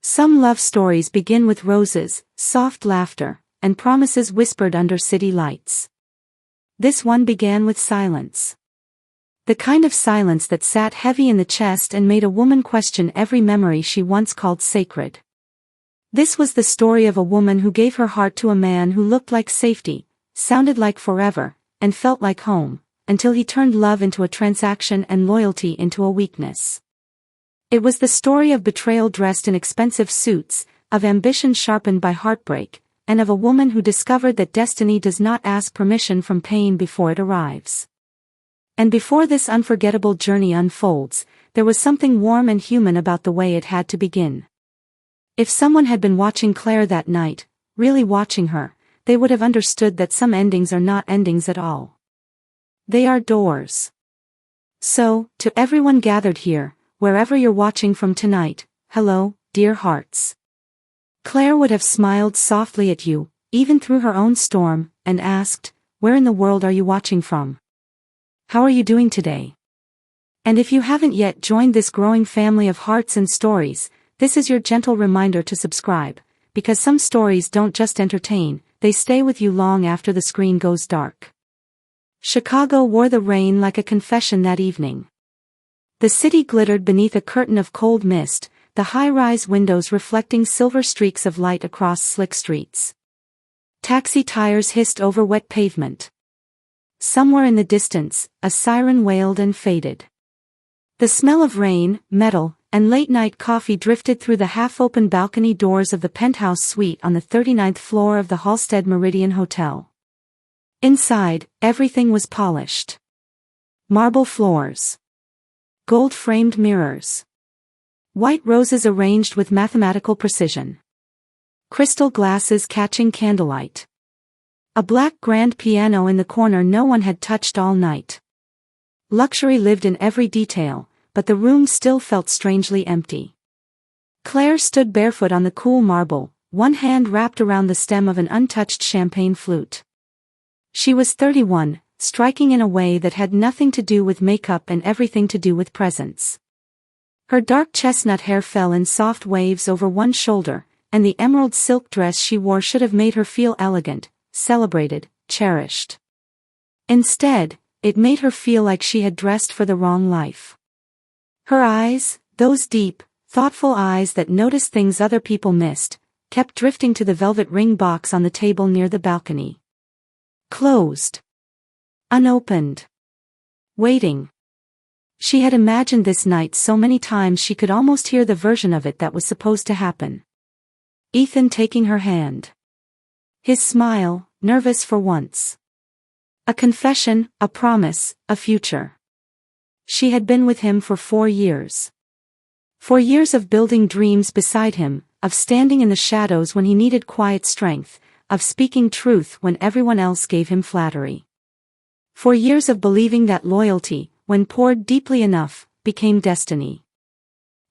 Some love stories begin with roses, soft laughter, and promises whispered under city lights. This one began with silence. The kind of silence that sat heavy in the chest and made a woman question every memory she once called sacred. This was the story of a woman who gave her heart to a man who looked like safety, sounded like forever, and felt like home, until he turned love into a transaction and loyalty into a weakness. It was the story of betrayal dressed in expensive suits, of ambition sharpened by heartbreak, and of a woman who discovered that destiny does not ask permission from pain before it arrives. And before this unforgettable journey unfolds, there was something warm and human about the way it had to begin. If someone had been watching Claire that night, really watching her, they would have understood that some endings are not endings at all. They are doors. So, to everyone gathered here, wherever you're watching from tonight, hello, dear hearts. Claire would have smiled softly at you, even through her own storm, and asked, where in the world are you watching from? How are you doing today? And if you haven't yet joined this growing family of hearts and stories, this is your gentle reminder to subscribe, because some stories don't just entertain, they stay with you long after the screen goes dark. Chicago wore the rain like a confession that evening. The city glittered beneath a curtain of cold mist, the high-rise windows reflecting silver streaks of light across slick streets. Taxi tires hissed over wet pavement. Somewhere in the distance, a siren wailed and faded. The smell of rain, metal, and late-night coffee drifted through the half-open balcony doors of the penthouse suite on the 39th floor of the Halsted Meridian Hotel. Inside, everything was polished. Marble floors. Gold-framed mirrors. White roses arranged with mathematical precision. Crystal glasses catching candlelight. A black grand piano in the corner no one had touched all night. Luxury lived in every detail, but the room still felt strangely empty. Claire stood barefoot on the cool marble, one hand wrapped around the stem of an untouched champagne flute. She was 31, striking in a way that had nothing to do with makeup and everything to do with presence. Her dark chestnut hair fell in soft waves over one shoulder, and the emerald silk dress she wore should have made her feel elegant, celebrated, cherished. Instead, it made her feel like she had dressed for the wrong life. Her eyes, those deep, thoughtful eyes that noticed things other people missed, kept drifting to the velvet ring box on the table near the balcony. Closed. Unopened. Waiting. She had imagined this night so many times she could almost hear the version of it that was supposed to happen. Ethan taking her hand. His smile, nervous for once. A confession, a promise, a future. She had been with him for 4 years. 4 years of building dreams beside him, of standing in the shadows when he needed quiet strength, of speaking truth when everyone else gave him flattery. 4 years of believing that loyalty, when poured deeply enough, became destiny.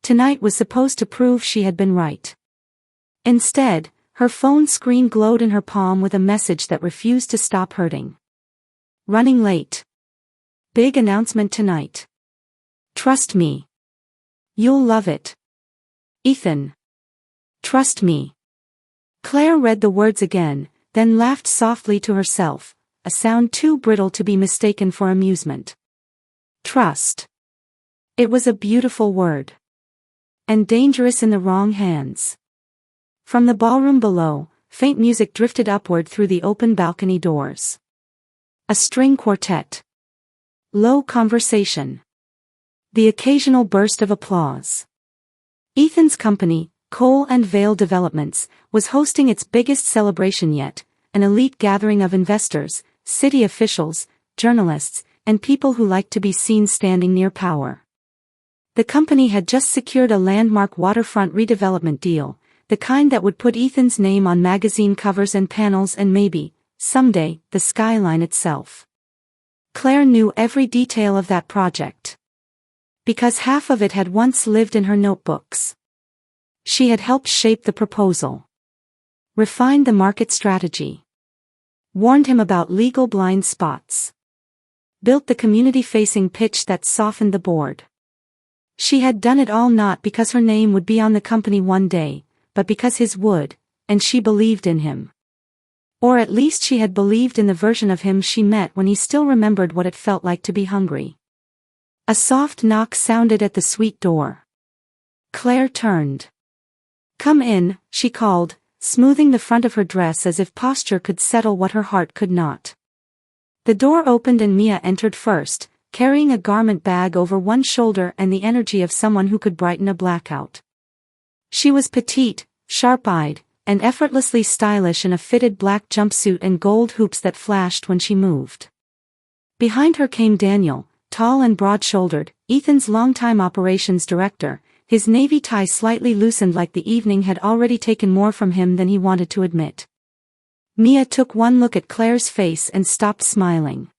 Tonight was supposed to prove she had been right. Instead, her phone screen glowed in her palm with a message that refused to stop hurting. Running late. Big announcement tonight. Trust me. You'll love it. Ethan. Trust me. Claire read the words again, then laughed softly to herself, a sound too brittle to be mistaken for amusement. Trust. It was a beautiful word. And dangerous in the wrong hands. From the ballroom below, faint music drifted upward through the open balcony doors. A string quartet. Low conversation. The occasional burst of applause. Ethan's company, Cole and Vale Developments, was hosting its biggest celebration yet, an elite gathering of investors, city officials, journalists, and people who liked to be seen standing near power. The company had just secured a landmark waterfront redevelopment deal, the kind that would put Ethan's name on magazine covers and panels and maybe, someday, the skyline itself. Claire knew every detail of that project. Because half of it had once lived in her notebooks. She had helped shape the proposal. Refined the market strategy. Warned him about legal blind spots. Built the community-facing pitch that softened the board. She had done it all not because her name would be on the company one day, but because his would, and she believed in him. Or at least she had believed in the version of him she met when he still remembered what it felt like to be hungry. A soft knock sounded at the suite door. Claire turned. "Come in," she called, smoothing the front of her dress as if posture could settle what her heart could not. The door opened and Mia entered first, carrying a garment bag over one shoulder and the energy of someone who could brighten a blackout. She was petite, sharp-eyed, and effortlessly stylish in a fitted black jumpsuit and gold hoops that flashed when she moved. Behind her came Daniel, tall and broad-shouldered, Ethan's longtime operations director, his navy tie slightly loosened like the evening had already taken more from him than he wanted to admit. Mia took one look at Claire's face and stopped smiling.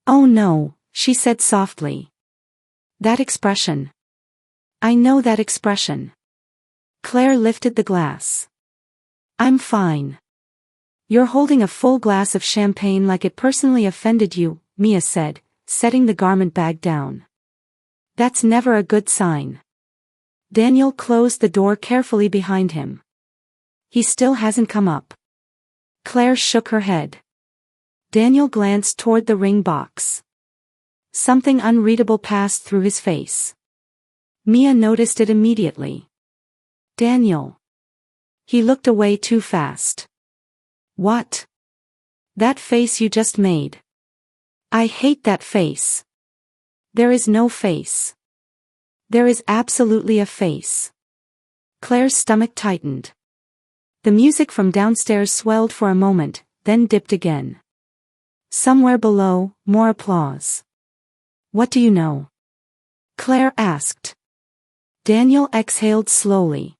"Oh no," she said softly. "That expression. I know that expression." Claire lifted the glass. "I'm fine." "You're holding a full glass of champagne like it personally offended you," Mia said, setting the garment bag down. "That's never a good sign." Daniel closed the door carefully behind him. "He still hasn't come up." Claire shook her head. Daniel glanced toward the ring box. Something unreadable passed through his face. Mia noticed it immediately. "Daniel." He looked away too fast. "What?" "That face you just made." "I hate that face." "There is no face." "There is absolutely a face." Claire's stomach tightened. The music from downstairs swelled for a moment, then dipped again. Somewhere below, more applause. "What do you know?" Claire asked. Daniel exhaled slowly.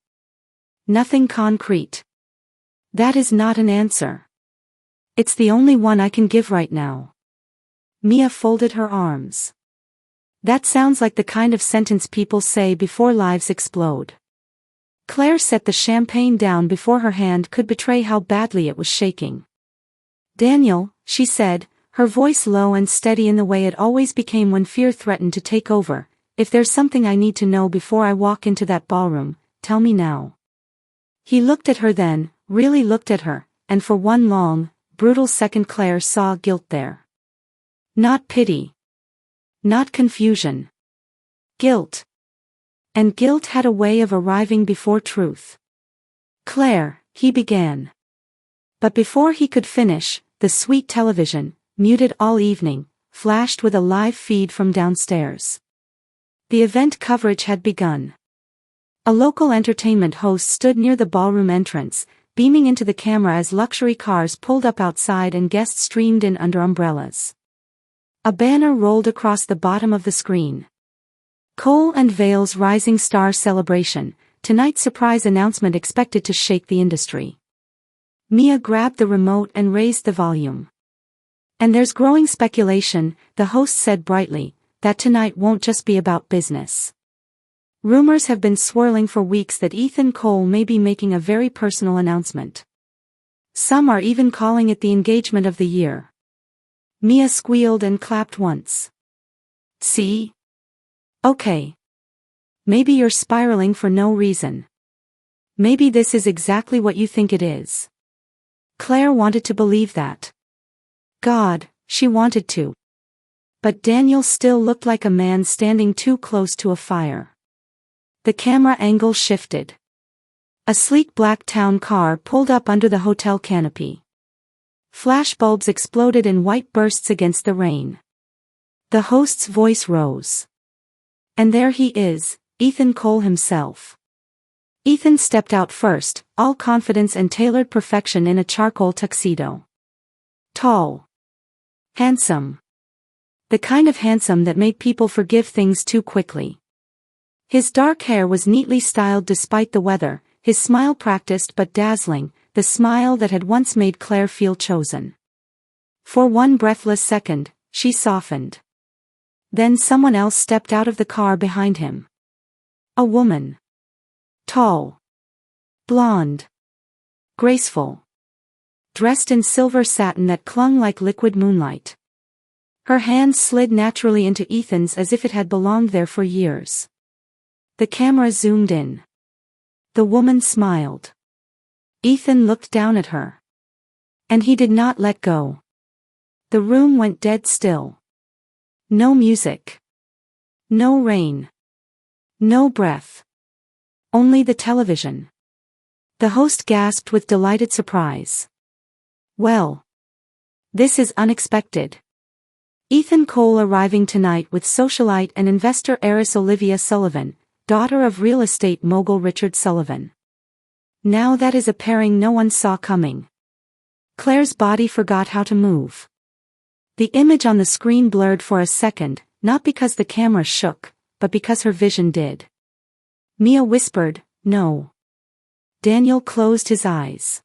"Nothing concrete." "That is not an answer. It's the only one I can give right now." Mia folded her arms. "That sounds like the kind of sentence people say before lives explode." Claire set the champagne down before her hand could betray how badly it was shaking. "Daniel," she said, her voice low and steady in the way it always became when fear threatened to take over, "if there's something I need to know before I walk into that ballroom, tell me now." He looked at her then, really looked at her, and for one long, brutal second Claire saw guilt there. Not pity. Not confusion. Guilt. And guilt had a way of arriving before truth. "Claire," he began. But before he could finish, the suite television, muted all evening, flashed with a live feed from downstairs. The event coverage had begun. A local entertainment host stood near the ballroom entrance, beaming into the camera as luxury cars pulled up outside and guests streamed in under umbrellas. A banner rolled across the bottom of the screen. Cole and Vale's Rising Star Celebration, tonight's surprise announcement expected to shake the industry. Mia grabbed the remote and raised the volume. "And there's growing speculation," the host said brightly, "that tonight won't just be about business. Rumors have been swirling for weeks that Ethan Cole may be making a very personal announcement. Some are even calling it the engagement of the year." Mia squealed and clapped once. "See? Okay. Maybe you're spiraling for no reason. Maybe this is exactly what you think it is." Claire wanted to believe that. God, she wanted to. But Daniel still looked like a man standing too close to a fire. The camera angle shifted. A sleek black town car pulled up under the hotel canopy. Flashbulbs exploded in white bursts against the rain. The host's voice rose. "And there he is, Ethan Cole himself." Ethan stepped out first, all confidence and tailored perfection in a charcoal tuxedo. Tall. Handsome. The kind of handsome that made people forgive things too quickly. His dark hair was neatly styled despite the weather, his smile practiced but dazzling, the smile that had once made Claire feel chosen. For one breathless second, she softened. Then someone else stepped out of the car behind him. A woman. Tall. Blonde. Graceful. Dressed in silver satin that clung like liquid moonlight. Her hand slid naturally into Ethan's as if it had belonged there for years. The camera zoomed in. The woman smiled. Ethan looked down at her. And he did not let go. The room went dead still. No music. No rain. No breath. Only the television. The host gasped with delighted surprise. Well. This is unexpected. Ethan Cole arriving tonight with socialite and investor heiress Olivia Sullivan, daughter of real estate mogul Richard Sullivan. Now that is a pairing no one saw coming. Claire's body forgot how to move. The image on the screen blurred for a second, not because the camera shook, but because her vision did. Mia whispered, "No." Daniel closed his eyes.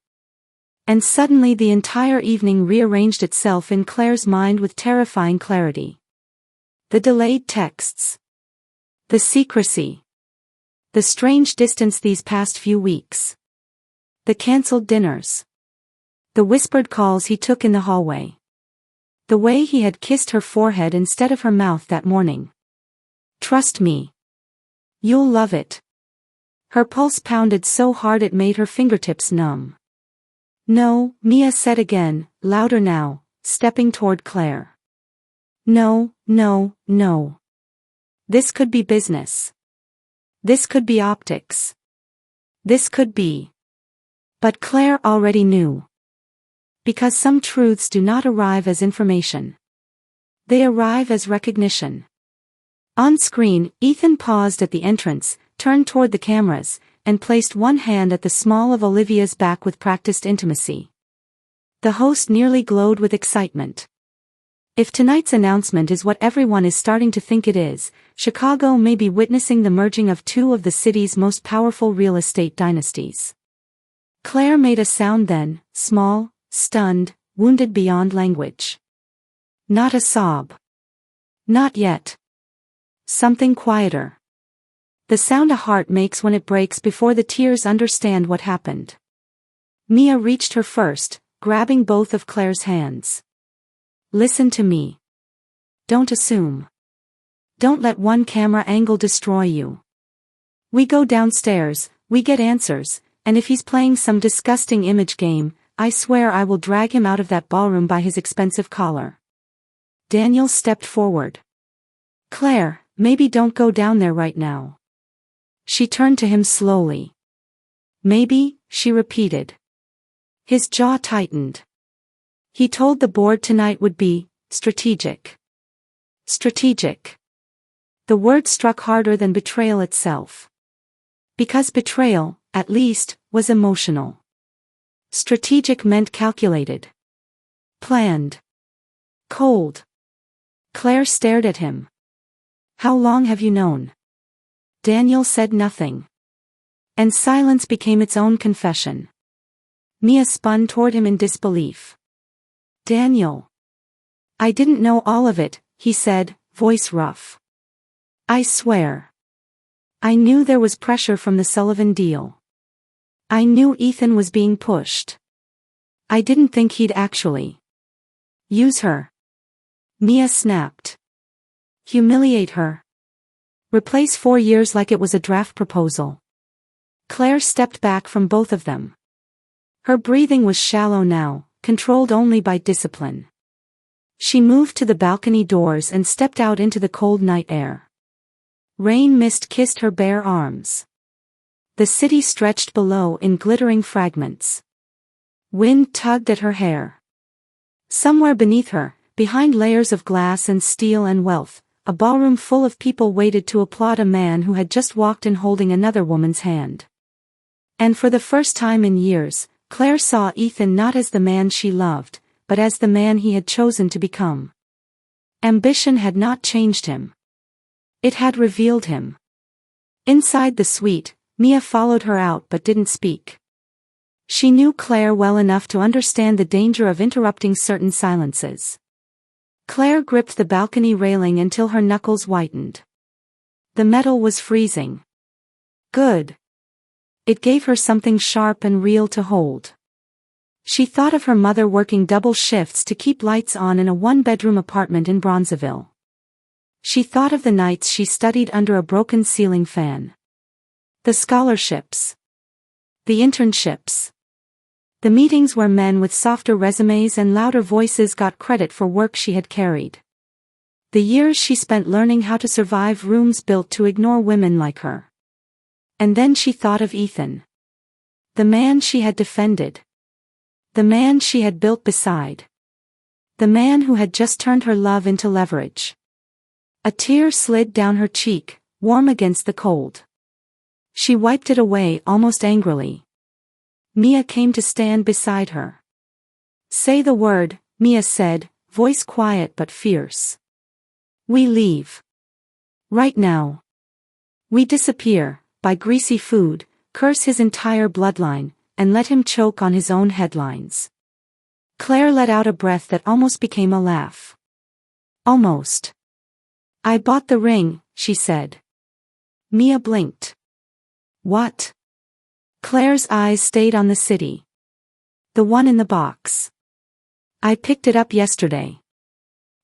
And suddenly the entire evening rearranged itself in Claire's mind with terrifying clarity. The delayed texts. The secrecy. The strange distance these past few weeks. The cancelled dinners. The whispered calls he took in the hallway. The way he had kissed her forehead instead of her mouth that morning. "Trust me. You'll love it." Her pulse pounded so hard it made her fingertips numb. "No," Mia said again, louder now, stepping toward Claire. "No, no, no. This could be business. This could be optics. This could be." But Claire already knew. Because some truths do not arrive as information. They arrive as recognition. On screen, Ethan paused at the entrance, turned toward the cameras, and placed one hand at the small of Olivia's back with practiced intimacy. The host nearly glowed with excitement. If tonight's announcement is what everyone is starting to think it is, Chicago may be witnessing the merging of two of the city's most powerful real estate dynasties. Claire made a sound then, small, stunned, wounded beyond language. Not a sob. Not yet. Something quieter. The sound a heart makes when it breaks before the tears understand what happened. Mia reached her first, grabbing both of Claire's hands. "Listen to me. Don't assume. Don't let one camera angle destroy you. We go downstairs, we get answers, and if he's playing some disgusting image game, I swear I will drag him out of that ballroom by his expensive collar." Daniel stepped forward. "Claire, maybe don't go down there right now." She turned to him slowly. "Maybe," she repeated. His jaw tightened. He told the board tonight would be strategic. Strategic. The word struck harder than betrayal itself. Because betrayal, at least, was emotional. Strategic meant calculated. Planned. Cold. Claire stared at him. "How long have you known?" Daniel said nothing. And silence became its own confession. Mia spun toward him in disbelief. "Daniel. I didn't know all of it," he said, voice rough. "I swear. I knew there was pressure from the Sullivan deal. I knew Ethan was being pushed. I didn't think he'd actually use her." Mia snapped. "Humiliate her. Replace 4 years like it was a draft proposal." Claire stepped back from both of them. Her breathing was shallow now, controlled only by discipline. She moved to the balcony doors and stepped out into the cold night air. Rain mist kissed her bare arms. The city stretched below in glittering fragments. Wind tugged at her hair. Somewhere beneath her, behind layers of glass and steel and wealth, a ballroom full of people waited to applaud a man who had just walked in holding another woman's hand. And for the first time in years, Claire saw Ethan not as the man she loved, but as the man he had chosen to become. Ambition had not changed him. It had revealed him. Inside the suite, Mia followed her out but didn't speak. She knew Claire well enough to understand the danger of interrupting certain silences. Claire gripped the balcony railing until her knuckles whitened. The metal was freezing. Good. It gave her something sharp and real to hold. She thought of her mother working double shifts to keep lights on in a one-bedroom apartment in Bronzeville. She thought of the nights she studied under a broken ceiling fan. The scholarships. The internships. The meetings where men with softer resumes and louder voices got credit for work she had carried. The years she spent learning how to survive rooms built to ignore women like her. And then she thought of Ethan. The man she had defended. The man she had built beside. The man who had just turned her love into leverage. A tear slid down her cheek, warm against the cold. She wiped it away almost angrily. Mia came to stand beside her. "Say the word," Mia said, voice quiet but fierce. "We leave. Right now. We disappear, buy greasy food, curse his entire bloodline, and let him choke on his own headlines." Claire let out a breath that almost became a laugh. "Almost. I bought the ring," she said. Mia blinked. "What?" Claire's eyes stayed on the city. "The one in the box. I picked it up yesterday.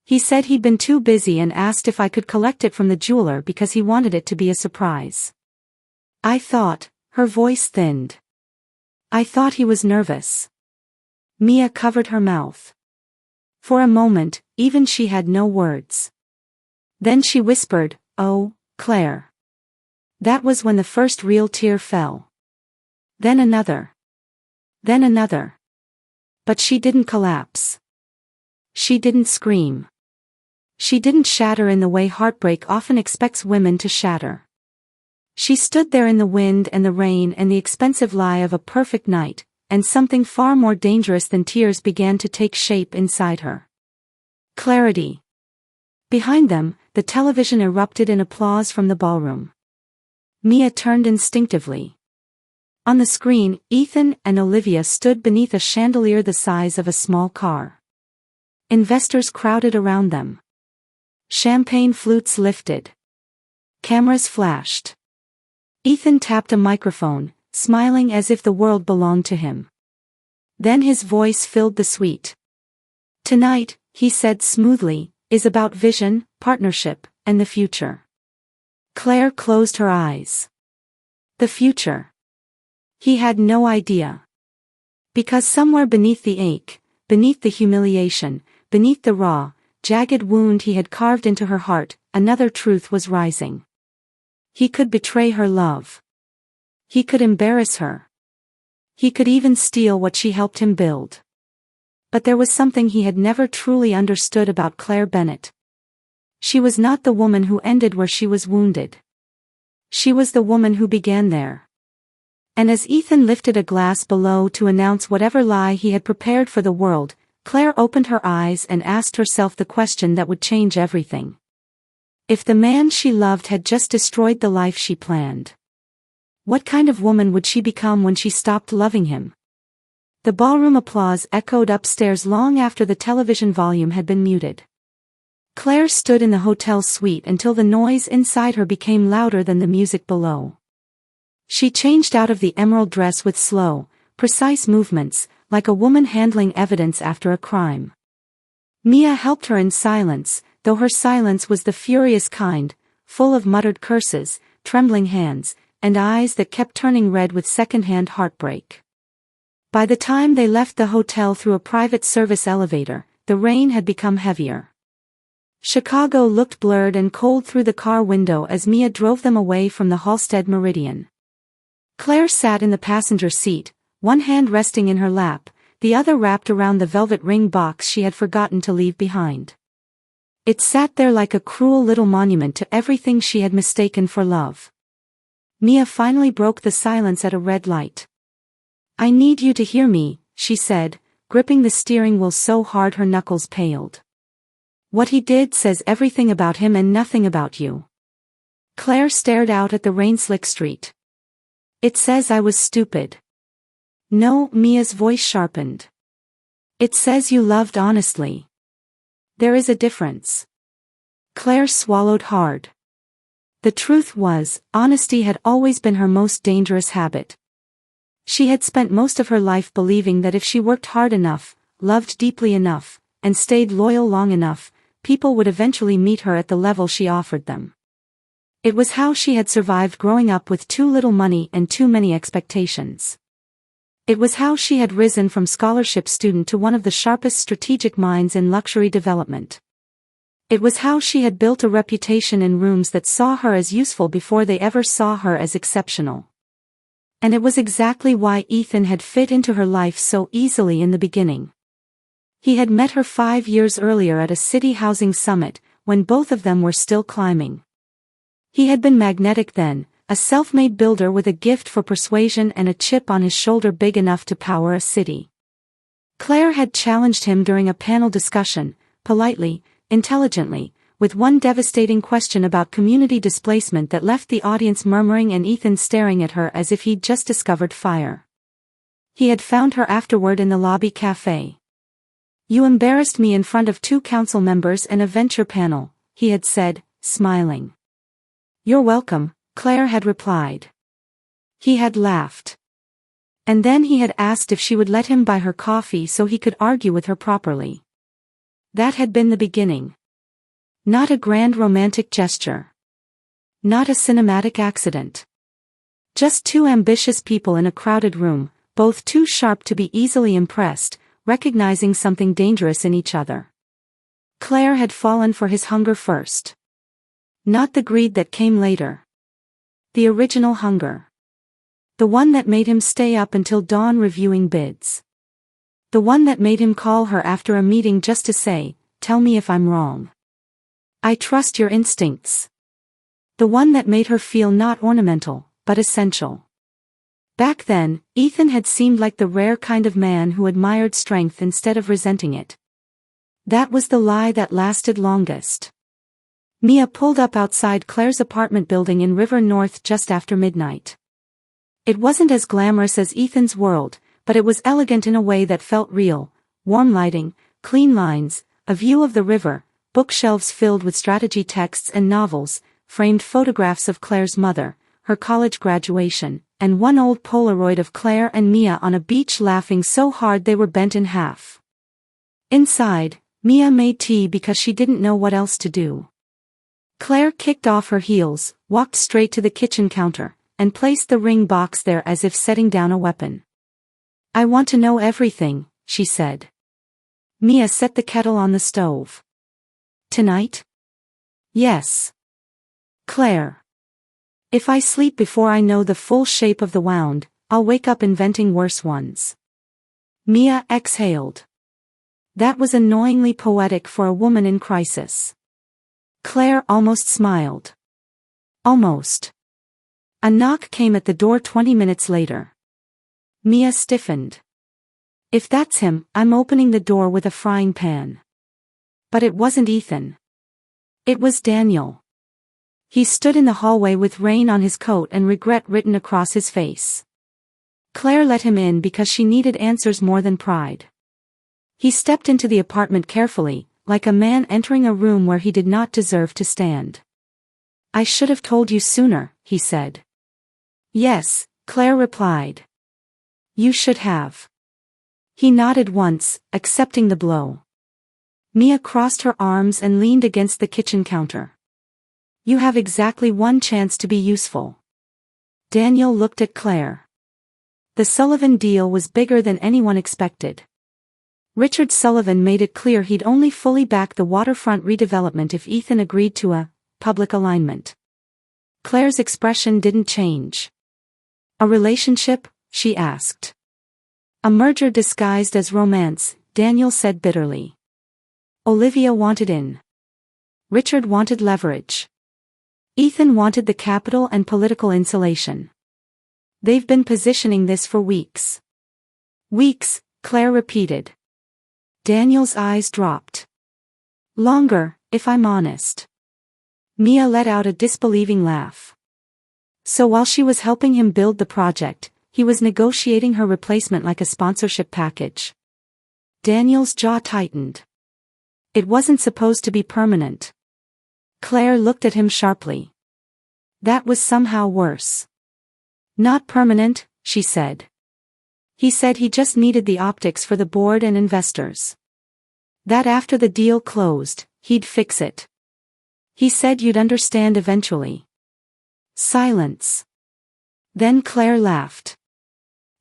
He said he'd been too busy and asked if I could collect it from the jeweler because he wanted it to be a surprise. I thought," her voice thinned. "I thought he was nervous." Mia covered her mouth. For a moment, even she had no words. Then she whispered, "Oh, Claire." That was when the first real tear fell. Then another. Then another. But she didn't collapse. She didn't scream. She didn't shatter in the way heartbreak often expects women to shatter. She stood there in the wind and the rain and the expensive lie of a perfect night, and something far more dangerous than tears began to take shape inside her. Clarity. Behind them, the television erupted in applause from the ballroom. Mia turned instinctively. On the screen, Ethan and Olivia stood beneath a chandelier the size of a small car. Investors crowded around them. Champagne flutes lifted. Cameras flashed. Ethan tapped a microphone, smiling as if the world belonged to him. Then his voice filled the suite. "Tonight," he said smoothly, "is about vision, partnership, and the future." Claire closed her eyes. The future. He had no idea. Because somewhere beneath the ache, beneath the humiliation, beneath the raw, jagged wound he had carved into her heart, another truth was rising. He could betray her love. He could embarrass her. He could even steal what she helped him build. But there was something he had never truly understood about Claire Bennett. She was not the woman who ended where she was wounded. She was the woman who began there. And as Ethan lifted a glass below to announce whatever lie he had prepared for the world, Claire opened her eyes and asked herself the question that would change everything. If the man she loved had just destroyed the life she planned, what kind of woman would she become when she stopped loving him? The ballroom applause echoed upstairs long after the television volume had been muted. Claire stood in the hotel suite until the noise inside her became louder than the music below. She changed out of the emerald dress with slow, precise movements, like a woman handling evidence after a crime. Mia helped her in silence, though her silence was the furious kind, full of muttered curses, trembling hands, and eyes that kept turning red with second-hand heartbreak. By the time they left the hotel through a private service elevator, the rain had become heavier. Chicago looked blurred and cold through the car window as Mia drove them away from the Halsted Meridian. Claire sat in the passenger seat, one hand resting in her lap, the other wrapped around the velvet ring box she had forgotten to leave behind. It sat there like a cruel little monument to everything she had mistaken for love. Mia finally broke the silence at a red light. "I need you to hear me," she said, gripping the steering wheel so hard her knuckles paled. "What he did says everything about him and nothing about you." Claire stared out at the rain-slick street. "It says I was stupid." "No," Mia's voice sharpened. "It says you loved honestly. There is a difference." Claire swallowed hard. The truth was, honesty had always been her most dangerous habit. She had spent most of her life believing that if she worked hard enough, loved deeply enough, and stayed loyal long enough, people would eventually meet her at the level she offered them. It was how she had survived growing up with too little money and too many expectations. It was how she had risen from scholarship student to one of the sharpest strategic minds in luxury development. It was how she had built a reputation in rooms that saw her as useful before they ever saw her as exceptional. And it was exactly why Ethan had fit into her life so easily in the beginning. He had met her 5 years earlier at a city housing summit, when both of them were still climbing. He had been magnetic then, a self-made builder with a gift for persuasion and a chip on his shoulder big enough to power a city. Claire had challenged him during a panel discussion, politely, intelligently, with one devastating question about community displacement that left the audience murmuring and Ethan staring at her as if he'd just discovered fire. He had found her afterward in the lobby cafe. "You embarrassed me in front of 2 council members and a venture panel," he had said, smiling. "You're welcome," Claire had replied. He had laughed. And then he had asked if she would let him buy her coffee so he could argue with her properly. That had been the beginning. Not a grand romantic gesture. Not a cinematic accident. Just 2 ambitious people in a crowded room, both too sharp to be easily impressed, recognizing something dangerous in each other. Claire had fallen for his hunger first. Not the greed that came later. The original hunger. The one that made him stay up until dawn reviewing bids. The one that made him call her after a meeting just to say, "Tell me if I'm wrong. I trust your instincts." The one that made her feel not ornamental, but essential. Back then, Ethan had seemed like the rare kind of man who admired strength instead of resenting it. That was the lie that lasted longest. Mia pulled up outside Claire's apartment building in River North just after midnight. It wasn't as glamorous as Ethan's world, but it was elegant in a way that felt real: warm lighting, clean lines, a view of the river, bookshelves filled with strategy texts and novels, framed photographs of Claire's mother, her college graduation, and one old Polaroid of Claire and Mia on a beach laughing so hard they were bent in half. Inside, Mia made tea because she didn't know what else to do. Claire kicked off her heels, walked straight to the kitchen counter, and placed the ring box there as if setting down a weapon. "I want to know everything," she said. Mia set the kettle on the stove. "Tonight?" "Yes." "Claire. If I sleep before I know the full shape of the wound, I'll wake up inventing worse ones." Mia exhaled. That was annoyingly poetic for a woman in crisis. Claire almost smiled. Almost. A knock came at the door 20 minutes later. Mia stiffened. "If that's him, I'm opening the door with a frying pan." But it wasn't Ethan. It was Daniel. He stood in the hallway with rain on his coat and regret written across his face. Claire let him in because she needed answers more than pride. He stepped into the apartment carefully, like a man entering a room where he did not deserve to stand. "I should have told you sooner," he said. "Yes," Claire replied. "You should have." He nodded once, accepting the blow. Mia crossed her arms and leaned against the kitchen counter. "You have exactly one chance to be useful." Daniel looked at Claire. The Sullivan deal was bigger than anyone expected. Richard Sullivan made it clear he'd only fully back the waterfront redevelopment if Ethan agreed to a public alignment. Claire's expression didn't change. "A relationship?" she asked. "A merger disguised as romance," Daniel said bitterly. Olivia wanted in. Richard wanted leverage. Ethan wanted the capital and political insulation. They've been positioning this for weeks. "Weeks," Claire repeated. Daniel's eyes dropped. "Longer, if I'm honest." Mia let out a disbelieving laugh. So while she was helping him build the project, he was negotiating her replacement like a sponsorship package. Daniel's jaw tightened. It wasn't supposed to be permanent. Claire looked at him sharply. That was somehow worse. "Not permanent," she said. He said he just needed the optics for the board and investors. That after the deal closed, he'd fix it. He said you'd understand eventually. Silence. Then Claire laughed.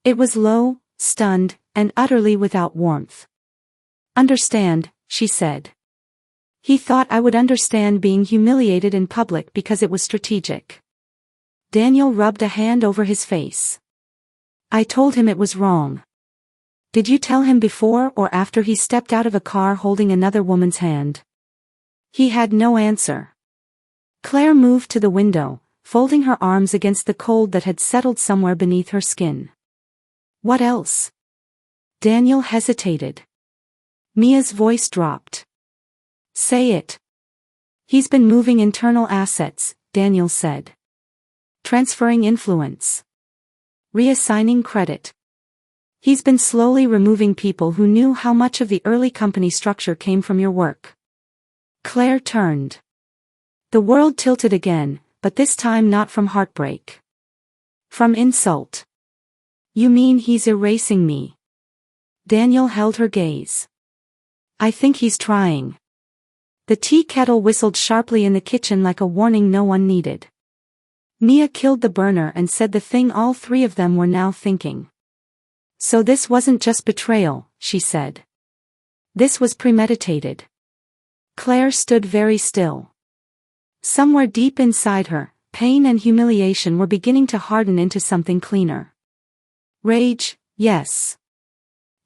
It was low, stunned, and utterly without warmth. Understand, she said. He thought I would understand being humiliated in public because it was strategic. Daniel rubbed a hand over his face. I told him it was wrong. Did you tell him before or after he stepped out of a car holding another woman's hand? He had no answer. Claire moved to the window, folding her arms against the cold that had settled somewhere beneath her skin. What else? Daniel hesitated. Mia's voice dropped. Say it. He's been moving internal assets, Daniel said. Transferring influence. Reassigning credit. He's been slowly removing people who knew how much of the early company structure came from your work. Claire turned. The world tilted again, but this time not from heartbreak. From insult. You mean he's erasing me? Daniel held her gaze. I think he's trying. The tea kettle whistled sharply in the kitchen like a warning no one needed. Mia killed the burner and said the thing all three of them were now thinking. So this wasn't just betrayal, she said. This was premeditated. Claire stood very still. Somewhere deep inside her, pain and humiliation were beginning to harden into something cleaner. Rage, yes.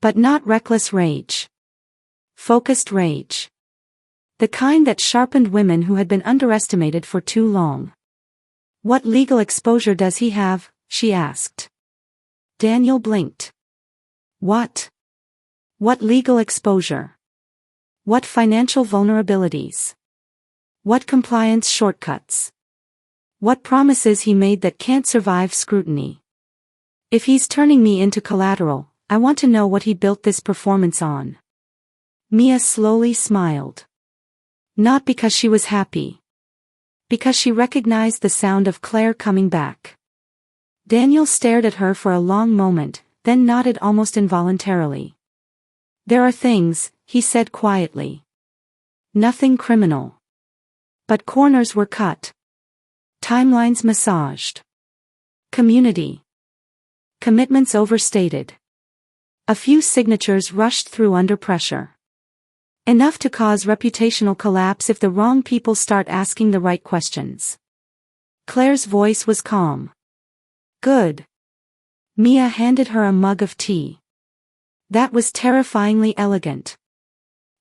But not reckless rage. Focused rage. The kind that sharpened women who had been underestimated for too long. What legal exposure does he have? She asked. Daniel blinked. What? What legal exposure? What financial vulnerabilities? What compliance shortcuts? What promises he made that can't survive scrutiny? If he's turning me into collateral, I want to know what he built this performance on. Mia slowly smiled. Not because she was happy. Because she recognized the sound of Claire coming back. Daniel stared at her for a long moment, then nodded almost involuntarily. There are things, he said quietly. Nothing criminal. But corners were cut. Timelines massaged. Community. Commitments overstated. A few signatures rushed through under pressure. Enough to cause reputational collapse if the wrong people start asking the right questions. Claire's voice was calm. Good. Mia handed her a mug of tea. That was terrifyingly elegant.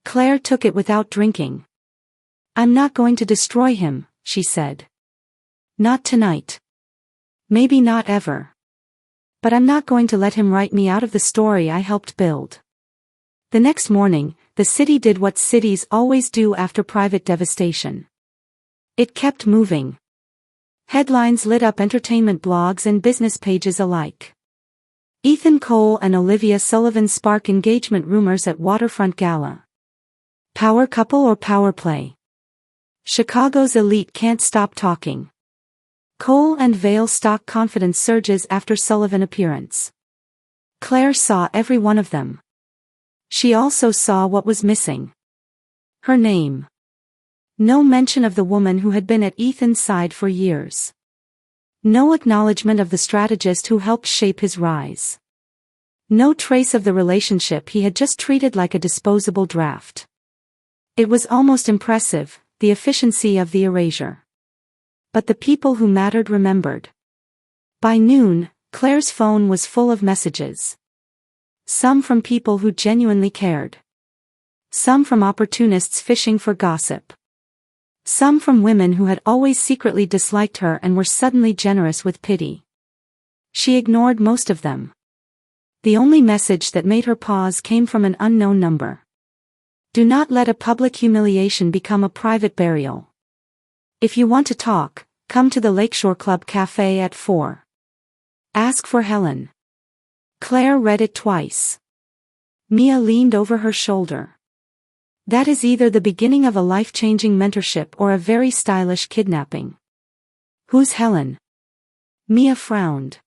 Claire took it without drinking. I'm not going to destroy him, she said. Not tonight. Maybe not ever. But I'm not going to let him write me out of the story I helped build. The next morning, the city did what cities always do after private devastation. It kept moving. Headlines lit up entertainment blogs and business pages alike. Ethan Cole and Olivia Sullivan spark engagement rumors at waterfront gala. Power couple or power play? Chicago's elite can't stop talking. Cole and Vale stock confidence surges after Sullivan appearance. Claire saw every one of them. She also saw what was missing. Her name. No mention of the woman who had been at Ethan's side for years. No acknowledgement of the strategist who helped shape his rise. No trace of the relationship he had just treated like a disposable draft. It was almost impressive, the efficiency of the erasure. But the people who mattered remembered. By noon, Claire's phone was full of messages. Some from people who genuinely cared. Some from opportunists fishing for gossip. Some from women who had always secretly disliked her and were suddenly generous with pity. She ignored most of them. The only message that made her pause came from an unknown number. Do not let a public humiliation become a private burial. If you want to talk, come to the Lakeshore Club Cafe at 4. Ask for Helen. Claire read it twice. Mia leaned over her shoulder. That is either the beginning of a life-changing mentorship or a very stylish kidnapping. Who's Helen? Mia frowned.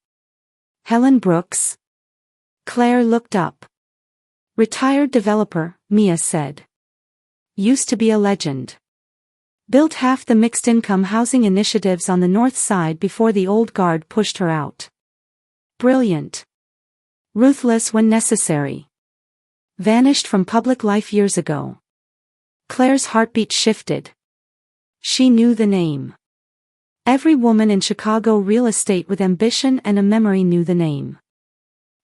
Helen Brooks? Claire looked up. Retired developer, Mia said. Used to be a legend. Built half the mixed-income housing initiatives on the north side before the old guard pushed her out. Brilliant. Ruthless when necessary. Vanished from public life years ago. Claire's heartbeat shifted. She knew the name. Every woman in Chicago real estate with ambition and a memory knew the name.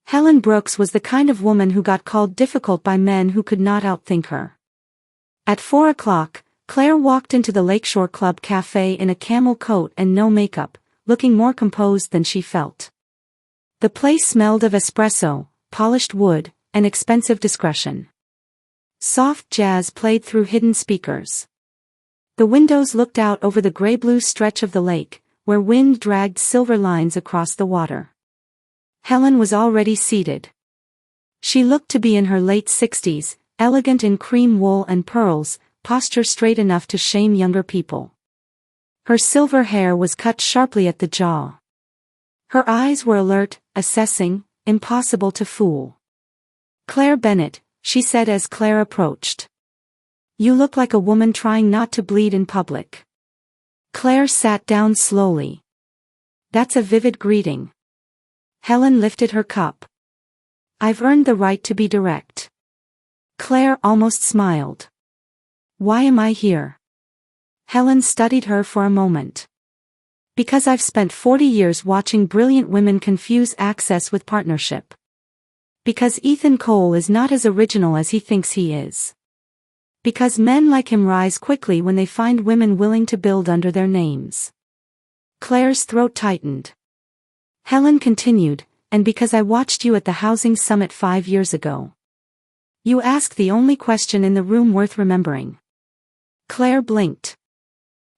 Helen Brooks was the kind of woman who got called difficult by men who could not outthink her. At 4 o'clock, Claire walked into the Lakeshore Club Cafe in a camel coat and no makeup, looking more composed than she felt. The place smelled of espresso, polished wood, and expensive discretion. Soft jazz played through hidden speakers. The windows looked out over the gray-blue stretch of the lake, where wind dragged silver lines across the water. Helen was already seated. She looked to be in her late 60s, elegant in cream wool and pearls, posture straight enough to shame younger people. Her silver hair was cut sharply at the jaw. Her eyes were alert, assessing, impossible to fool. "Claire Bennett," she said as Claire approached. "You look like a woman trying not to bleed in public." Claire sat down slowly. "That's a vivid greeting." Helen lifted her cup. "I've earned the right to be direct." Claire almost smiled. "Why am I here?" Helen studied her for a moment. "Because I've spent 40 years watching brilliant women confuse access with partnership. Because Ethan Cole is not as original as he thinks he is. Because men like him rise quickly when they find women willing to build under their names." Claire's throat tightened. Helen continued, "And because I watched you at the Housing Summit 5 years ago. You asked the only question in the room worth remembering." Claire blinked.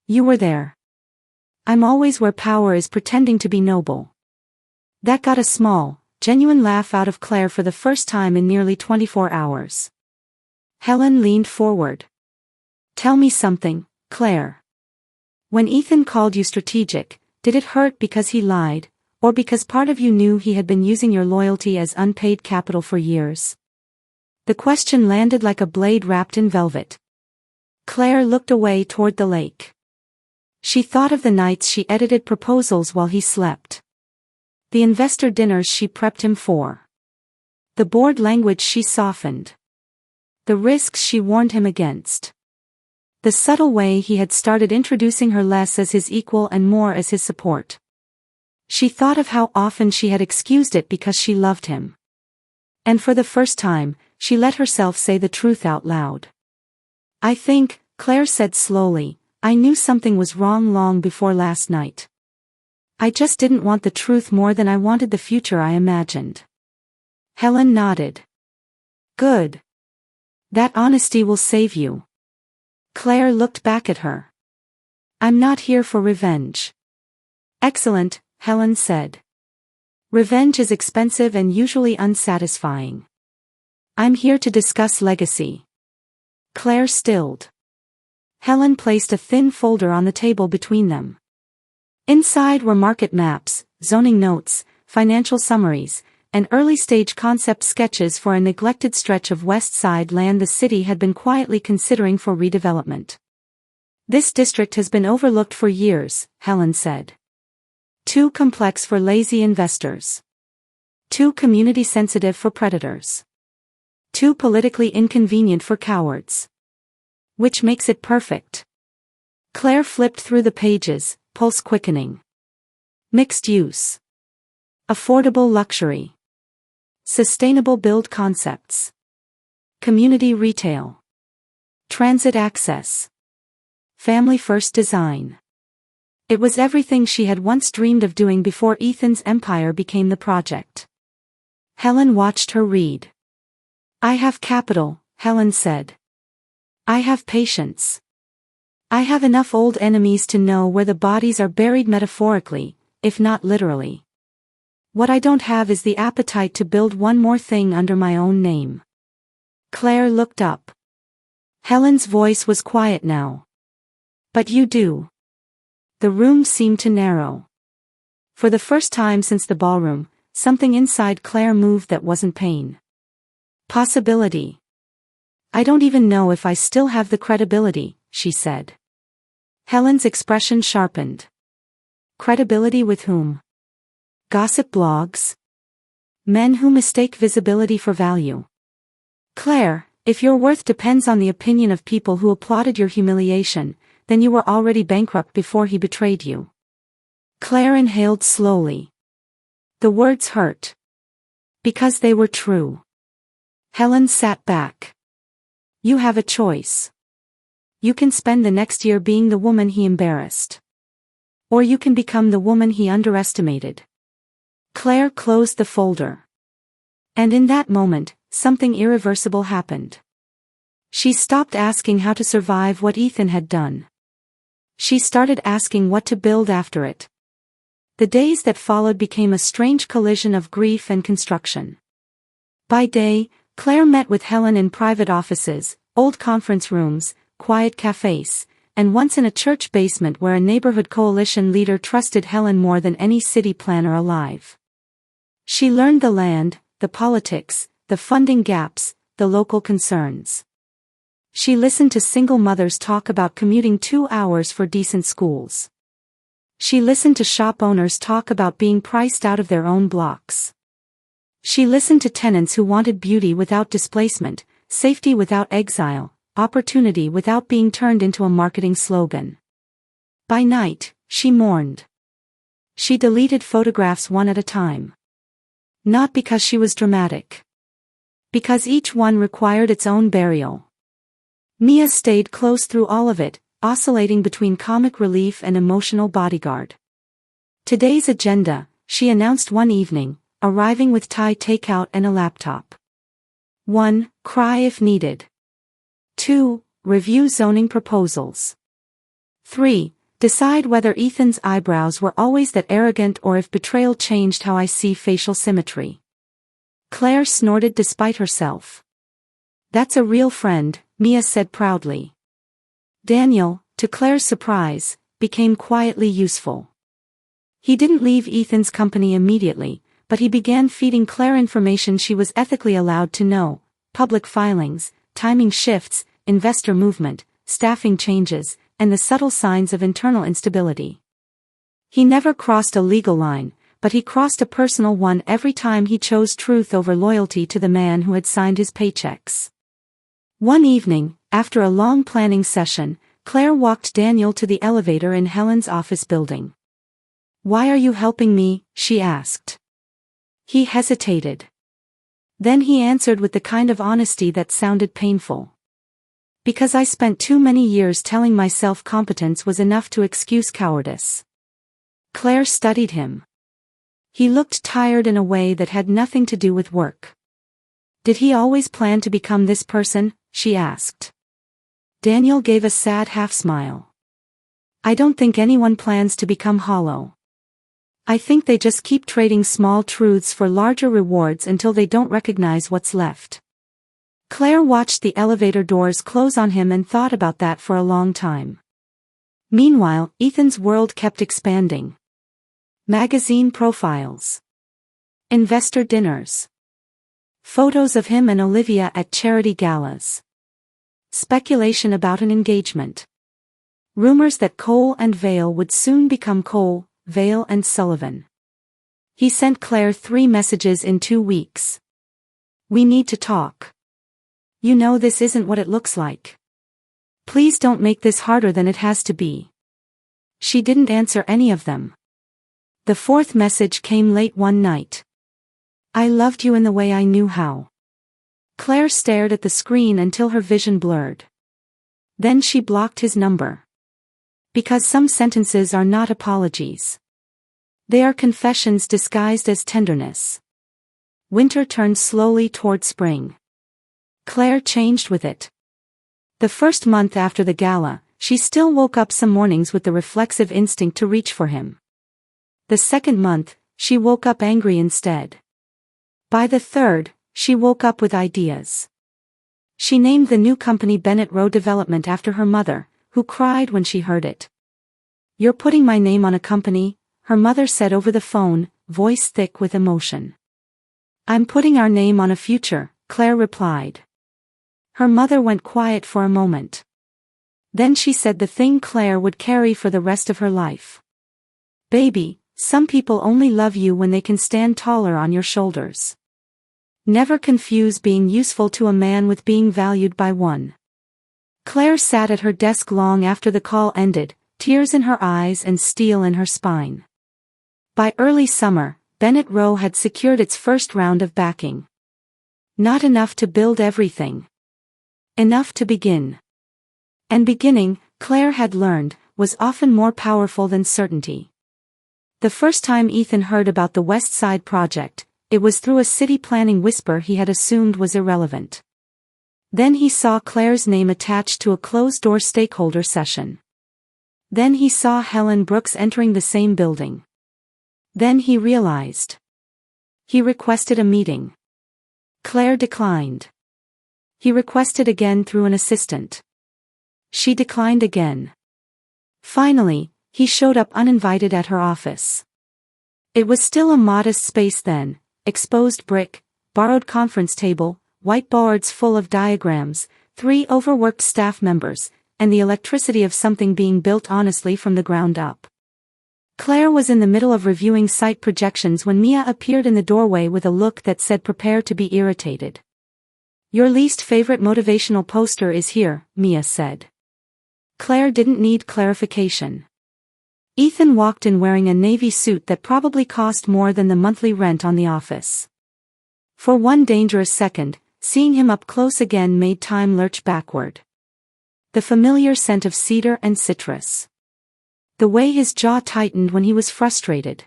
"You were there." "I'm always where power is pretending to be noble." That got a small, genuine laugh out of Claire for the first time in nearly 24 hours. Helen leaned forward. "Tell me something, Claire. When Ethan called you strategic, did it hurt because he lied, or because part of you knew he had been using your loyalty as unpaid capital for years?" The question landed like a blade wrapped in velvet. Claire looked away toward the lake. She thought of the nights she edited proposals while he slept. The investor dinners she prepped him for. The board language she softened. The risks she warned him against. The subtle way he had started introducing her less as his equal and more as his support. She thought of how often she had excused it because she loved him. And for the first time, she let herself say the truth out loud. "I think," Claire said slowly, "I knew something was wrong long before last night. I just didn't want the truth more than I wanted the future I imagined." Helen nodded. "Good. That honesty will save you." Claire looked back at her. "I'm not here for revenge." "Excellent," Helen said. "Revenge is expensive and usually unsatisfying. I'm here to discuss legacy." Claire stilled. Helen placed a thin folder on the table between them. Inside were market maps, zoning notes, financial summaries, and early-stage concept sketches for a neglected stretch of West Side land the city had been quietly considering for redevelopment. "This district has been overlooked for years," Helen said. "Too complex for lazy investors. Too community-sensitive for predators. Too politically inconvenient for cowards. Which makes it perfect." Claire flipped through the pages, pulse quickening. Mixed use. Affordable luxury. Sustainable build concepts. Community retail. Transit access. Family-first design. It was everything she had once dreamed of doing before Ethan's empire became the project. Helen watched her read. "I have capital," Helen said. "I have patience. I have enough old enemies to know where the bodies are buried metaphorically, if not literally. What I don't have is the appetite to build one more thing under my own name." Claire looked up. Helen's voice was quiet now. "But you do." The room seemed to narrow. For the first time since the ballroom, something inside Claire moved that wasn't pain. Possibility. "I don't even know if I still have the credibility," she said. Helen's expression sharpened. Credibility with whom? Gossip blogs? Men who mistake visibility for value. Claire, if your worth depends on the opinion of people who applauded your humiliation, then you were already bankrupt before he betrayed you. Claire inhaled slowly. The words hurt. Because they were true. Helen sat back. You have a choice. You can spend the next year being the woman he embarrassed. Or you can become the woman he underestimated. Claire closed the folder. And in that moment, something irreversible happened. She stopped asking how to survive what Ethan had done. She started asking what to build after it. The days that followed became a strange collision of grief and construction. By day, Claire met with Helen in private offices, old conference rooms, quiet cafes, and once in a church basement where a neighborhood coalition leader trusted Helen more than any city planner alive. She learned the land, the politics, the funding gaps, the local concerns. She listened to single mothers talk about commuting 2 hours for decent schools. She listened to shop owners talk about being priced out of their own blocks. She listened to tenants who wanted beauty without displacement, safety without exile, opportunity without being turned into a marketing slogan. By night, she mourned. She deleted photographs one at a time. Not because she was dramatic. Because each one required its own burial. Mia stayed close through all of it, oscillating between comic relief and emotional bodyguard. Today's agenda, she announced one evening, arriving with Thai takeout and a laptop. 1. Cry if needed. 2. Review zoning proposals. 3. Decide whether Ethan's eyebrows were always that arrogant or if betrayal changed how I see facial symmetry. Claire snorted despite herself. That's a real friend, Mia said proudly. Daniel, to Claire's surprise, became quietly useful. He didn't leave Ethan's company immediately, but he began feeding Claire information she was ethically allowed to know: public filings, timing shifts, investor movement, staffing changes, and the subtle signs of internal instability. He never crossed a legal line, but he crossed a personal one every time he chose truth over loyalty to the man who had signed his paychecks. One evening, after a long planning session, Claire walked Daniel to the elevator in Helen's office building. "Why are you helping me?" she asked. He hesitated. Then he answered with the kind of honesty that sounded painful. "Because I spent too many years telling myself competence was enough to excuse cowardice." Claire studied him. He looked tired in a way that had nothing to do with work. Did he always plan to become this person? She asked. Daniel gave a sad half-smile. "I don't think anyone plans to become hollow. I think they just keep trading small truths for larger rewards until they don't recognize what's left." Claire watched the elevator doors close on him and thought about that for a long time. Meanwhile, Ethan's world kept expanding. Magazine profiles. Investor dinners. Photos of him and Olivia at charity galas. Speculation about an engagement. Rumors that Cole and Vale would soon become Cole, Vale and Sullivan. He sent Claire 3 messages in 2 weeks. "We need to talk. You know this isn't what it looks like. Please don't make this harder than it has to be." She didn't answer any of them. The 4th message came late one night. "I loved you in the way I knew how." Claire stared at the screen until her vision blurred. Then she blocked his number. Because some sentences are not apologies. They are confessions disguised as tenderness. Winter turned slowly toward spring. Claire changed with it. The first month after the gala, she still woke up some mornings with the reflexive instinct to reach for him. The second month, she woke up angry instead. By the third, she woke up with ideas. She named the new company Bennett Row Development after her mother, who cried when she heard it. "You're putting my name on a company," her mother said over the phone, voice thick with emotion. "I'm putting our name on a future," Claire replied. Her mother went quiet for a moment. Then she said the thing Claire would carry for the rest of her life. Baby, some people only love you when they can stand taller on your shoulders. Never confuse being useful to a man with being valued by one. Claire sat at her desk long after the call ended, tears in her eyes and steel in her spine. By early summer, Bennett Rowe had secured its first round of backing. Not enough to build everything. Enough to begin. And beginning, Claire had learned, was often more powerful than certainty. The first time Ethan heard about the West Side Project, it was through a city planning whisper he had assumed was irrelevant. Then he saw Claire's name attached to a closed-door stakeholder session. Then he saw Helen Brooks entering the same building. Then he realized. He requested a meeting. Claire declined. He requested again through an assistant. She declined again. Finally, he showed up uninvited at her office. It was still a modest space then, exposed brick, borrowed conference table, whiteboards full of diagrams, 3 overworked staff members, and the electricity of something being built honestly from the ground up. Claire was in the middle of reviewing site projections when Mia appeared in the doorway with a look that said prepare to be irritated. Your least favorite motivational poster is here, Mia said. Claire didn't need clarification. Ethan walked in wearing a navy suit that probably cost more than the monthly rent on the office. For one dangerous second, seeing him up close again made time lurch backward. The familiar scent of cedar and citrus. The way his jaw tightened when he was frustrated.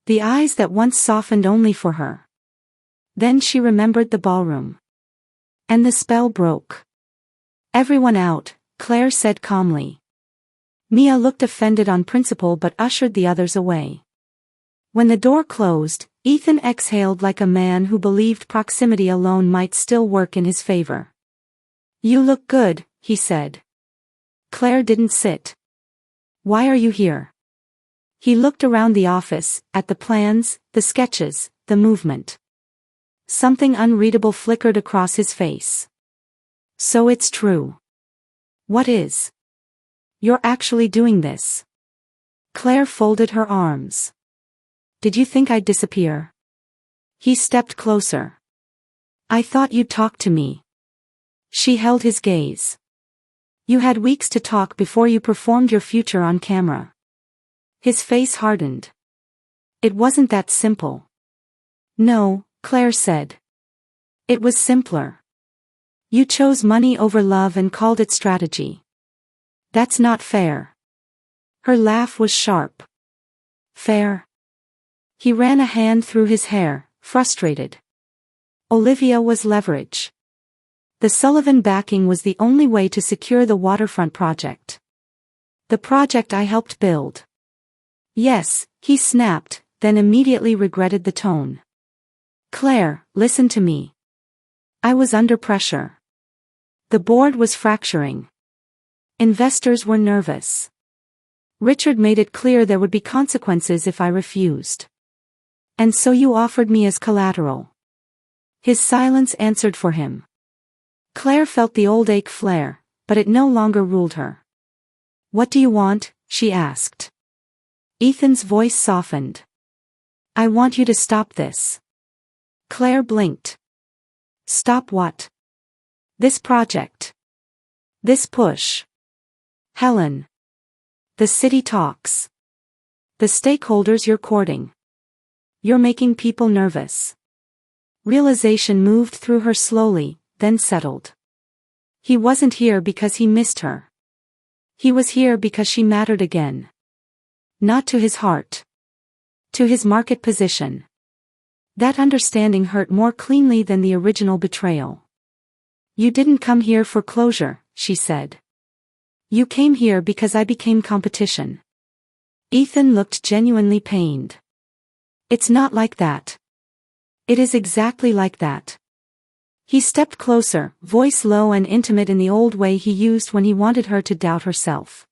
The eyes that once softened only for her. Then she remembered the ballroom. And the spell broke. Everyone out, Claire said calmly. Mia looked offended on principle but ushered the others away. When the door closed, Ethan exhaled like a man who believed proximity alone might still work in his favor. You look good, he said. Claire didn't sit. Why are you here? He looked around the office, at the plans, the sketches, the movement. Something unreadable flickered across his face. So it's true. What is? You're actually doing this. Claire folded her arms. Did you think I'd disappear? He stepped closer. I thought you'd talk to me. She held his gaze. You had weeks to talk before you performed your future on camera. His face hardened. It wasn't that simple. No, Claire said. It was simpler. You chose money over love and called it strategy. That's not fair. Her laugh was sharp. Fair? He ran a hand through his hair, frustrated. Olivia was leverage. The Sullivan backing was the only way to secure the waterfront project. The project I helped build. Yes, he snapped, then immediately regretted the tone. Claire, listen to me. I was under pressure. The board was fracturing. Investors were nervous. Richard made it clear there would be consequences if I refused. And so you offered me as collateral. His silence answered for him. Claire felt the old ache flare, but it no longer ruled her. What do you want? She asked. Ethan's voice softened. I want you to stop this. Claire blinked. Stop what? This project. This push. Helen. The city talks. The stakeholders you're courting. You're making people nervous. Realization moved through her slowly, then settled. He wasn't here because he missed her. He was here because she mattered again. Not to his heart. To his market position. That understanding hurt more cleanly than the original betrayal. You didn't come here for closure, she said. You came here because I became competition. Ethan looked genuinely pained. It's not like that. It is exactly like that. He stepped closer, voice low and intimate in the old way he used when he wanted her to doubt herself.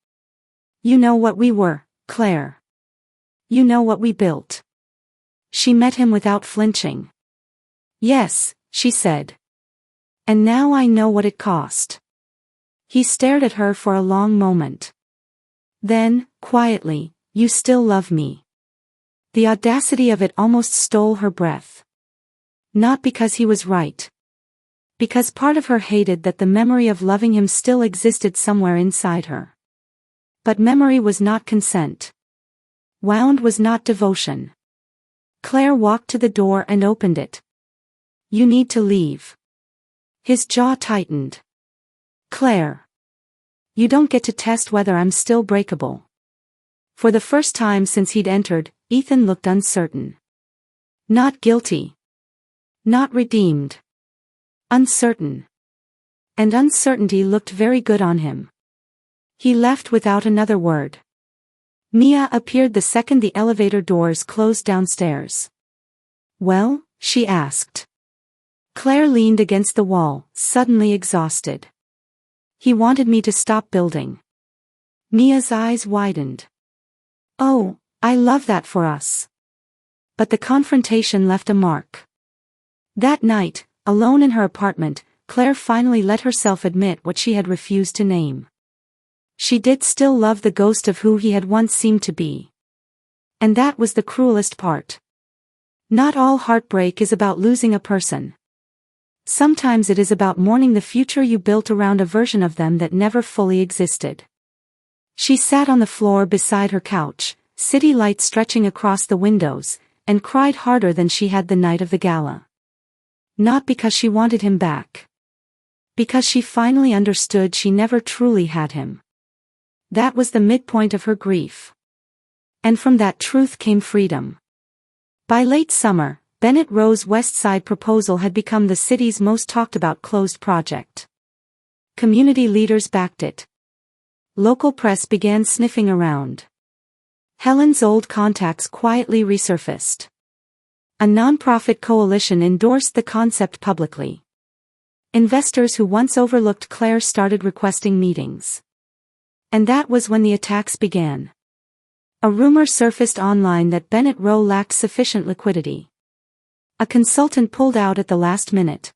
You know what we were, Claire. You know what we built. She met him without flinching. Yes, she said. And now I know what it cost. He stared at her for a long moment. Then, quietly, "You still love me." The audacity of it almost stole her breath. Not because he was right. Because part of her hated that the memory of loving him still existed somewhere inside her. But memory was not consent. Wound was not devotion. Claire walked to the door and opened it. "You need to leave." His jaw tightened. "Claire. You don't get to test whether I'm still breakable." For the first time since he'd entered, Ethan looked uncertain. Not guilty. Not redeemed. Uncertain. And uncertainty looked very good on him. He left without another word. Mia appeared the second the elevator doors closed downstairs. "Well?" she asked. Claire leaned against the wall, suddenly exhausted. "He wanted me to stop building." Mia's eyes widened. "Oh, I love that for us." But the confrontation left a mark. That night, alone in her apartment, Claire finally let herself admit what she had refused to name. She did still love the ghost of who he had once seemed to be. And that was the cruelest part. Not all heartbreak is about losing a person. Sometimes it is about mourning the future you built around a version of them that never fully existed. She sat on the floor beside her couch, city lights stretching across the windows, and cried harder than she had the night of the gala. Not because she wanted him back. Because she finally understood she never truly had him. That was the midpoint of her grief. And from that truth came freedom. By late summer, Bennett Rowe's West Side proposal had become the city's most talked about closed project. Community leaders backed it. Local press began sniffing around. Helen's old contacts quietly resurfaced. A nonprofit coalition endorsed the concept publicly. Investors who once overlooked Claire started requesting meetings. And that was when the attacks began. A rumor surfaced online that Bennett Rowe lacked sufficient liquidity. A consultant pulled out at the last minute.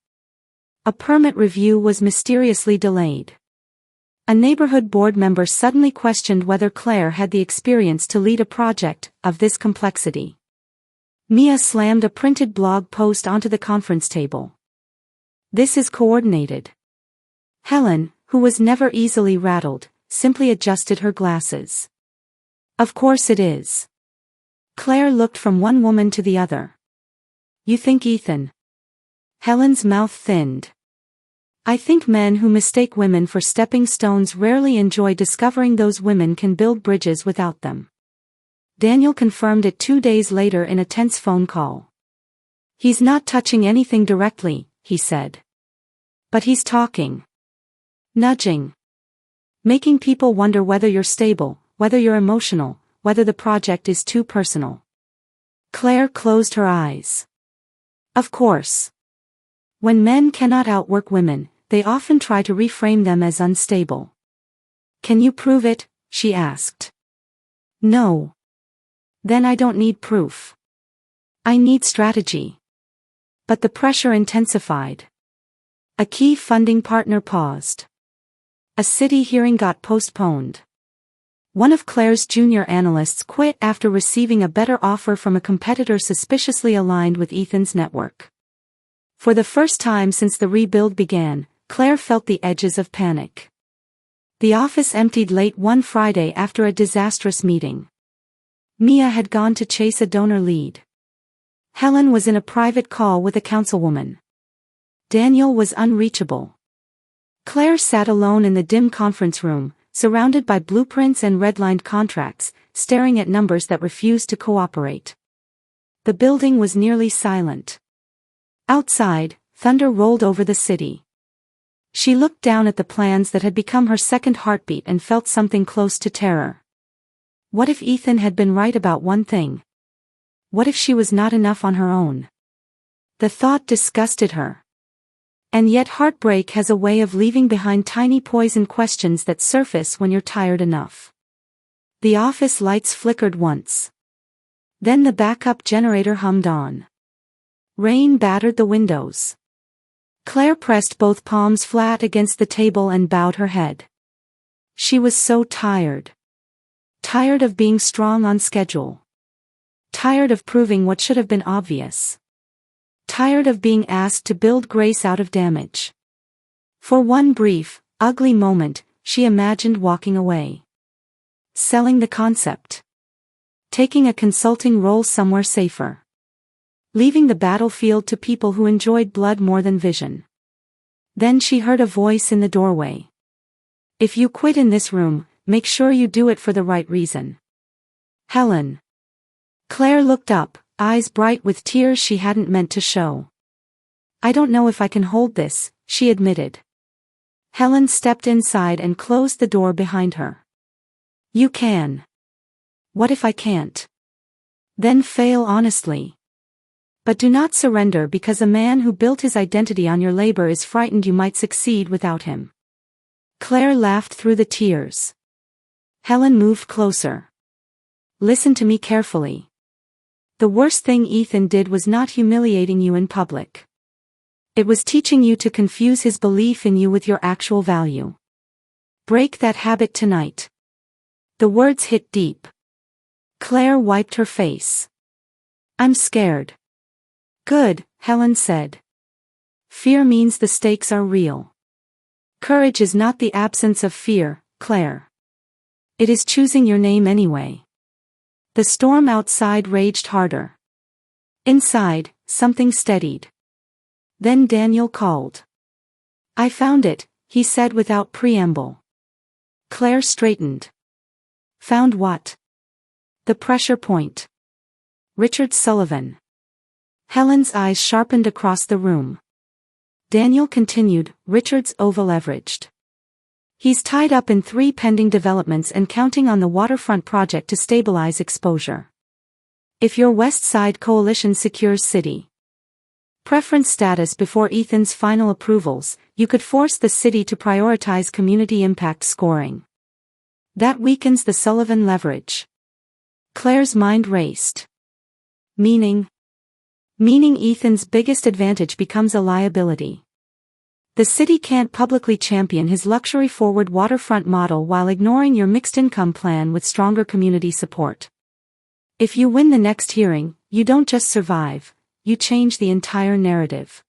A permit review was mysteriously delayed. A neighborhood board member suddenly questioned whether Claire had the experience to lead a project of this complexity. Mia slammed a printed blog post onto the conference table. "This is coordinated." Helen, who was never easily rattled, simply adjusted her glasses. "Of course it is." Claire looked from one woman to the other. "You think Ethan?" Helen's mouth thinned. "I think men who mistake women for stepping stones rarely enjoy discovering those women can build bridges without them." Daniel confirmed it 2 days later in a tense phone call. "He's not touching anything directly," he said. "But he's talking. Nudging. Making people wonder whether you're stable, whether you're emotional, whether the project is too personal." Claire closed her eyes. Of course. When men cannot outwork women, they often try to reframe them as unstable. "Can you prove it?" she asked. "No. Then I don't need proof. I need strategy." But the pressure intensified. A key funding partner paused. A city hearing got postponed. One of Claire's junior analysts quit after receiving a better offer from a competitor suspiciously aligned with Ethan's network. For the first time since the rebuild began, Claire felt the edges of panic. The office emptied late one Friday after a disastrous meeting. Mia had gone to chase a donor lead. Helen was in a private call with a councilwoman. Daniel was unreachable. Claire sat alone in the dim conference room, surrounded by blueprints and redlined contracts, staring at numbers that refused to cooperate. The building was nearly silent. Outside, thunder rolled over the city. She looked down at the plans that had become her second heartbeat and felt something close to terror. What if Ethan had been right about one thing? What if she was not enough on her own? The thought disgusted her. And yet heartbreak has a way of leaving behind tiny poison questions that surface when you're tired enough. The office lights flickered once. Then the backup generator hummed on. Rain battered the windows. Claire pressed both palms flat against the table and bowed her head. She was so tired. Tired of being strong on schedule. Tired of proving what should have been obvious. Tired of being asked to build grace out of damage. For one brief, ugly moment, she imagined walking away. Selling the concept. Taking a consulting role somewhere safer. Leaving the battlefield to people who enjoyed blood more than vision. Then she heard a voice in the doorway. If you quit in this room, make sure you do it for the right reason. Helen. Claire looked up, eyes bright with tears she hadn't meant to show. I don't know if I can hold this, she admitted. Helen stepped inside and closed the door behind her. You can. What if I can't? Then fail honestly. But do not surrender because a man who built his identity on your labor is frightened you might succeed without him. Claire laughed through the tears. Helen moved closer. Listen to me carefully. The worst thing Ethan did was not humiliating you in public. It was teaching you to confuse his belief in you with your actual value. Break that habit tonight. The words hit deep. Claire wiped her face. I'm scared. Good, Helen said. Fear means the stakes are real. Courage is not the absence of fear, Claire. It is choosing your name anyway. The storm outside raged harder. Inside, something steadied. Then Daniel called. I found it, he said without preamble. Claire straightened. Found what? The pressure point. Richard Sullivan. Helen's eyes sharpened across the room. Daniel continued, Richard's over-leveraged. He's tied up in 3 pending developments and counting on the waterfront project to stabilize exposure. If your West Side coalition secures city preference status before Ethan's final approvals, you could force the city to prioritize community impact scoring. That weakens the Sullivan leverage. Claire's mind raced. Meaning Ethan's biggest advantage becomes a liability. The city can't publicly champion his luxury-forward waterfront model while ignoring your mixed-income plan with stronger community support. If you win the next hearing, you don't just survive, you change the entire narrative.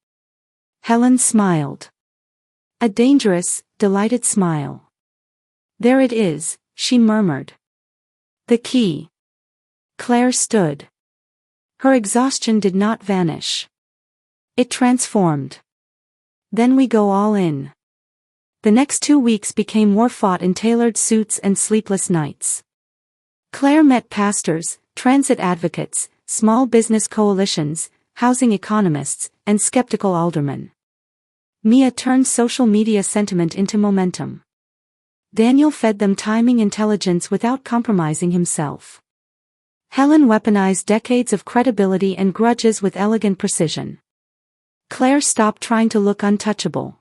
Helen smiled. A dangerous, delighted smile. There it is, she murmured. The key. Claire stood. Her exhaustion did not vanish. It transformed. Then we go all in. The next 2 weeks became war fought in tailored suits and sleepless nights. Claire met pastors, transit advocates, small business coalitions, housing economists, and skeptical aldermen. Mia turned social media sentiment into momentum. Daniel fed them timing intelligence without compromising himself. Helen weaponized decades of credibility and grudges with elegant precision. Claire stopped trying to look untouchable.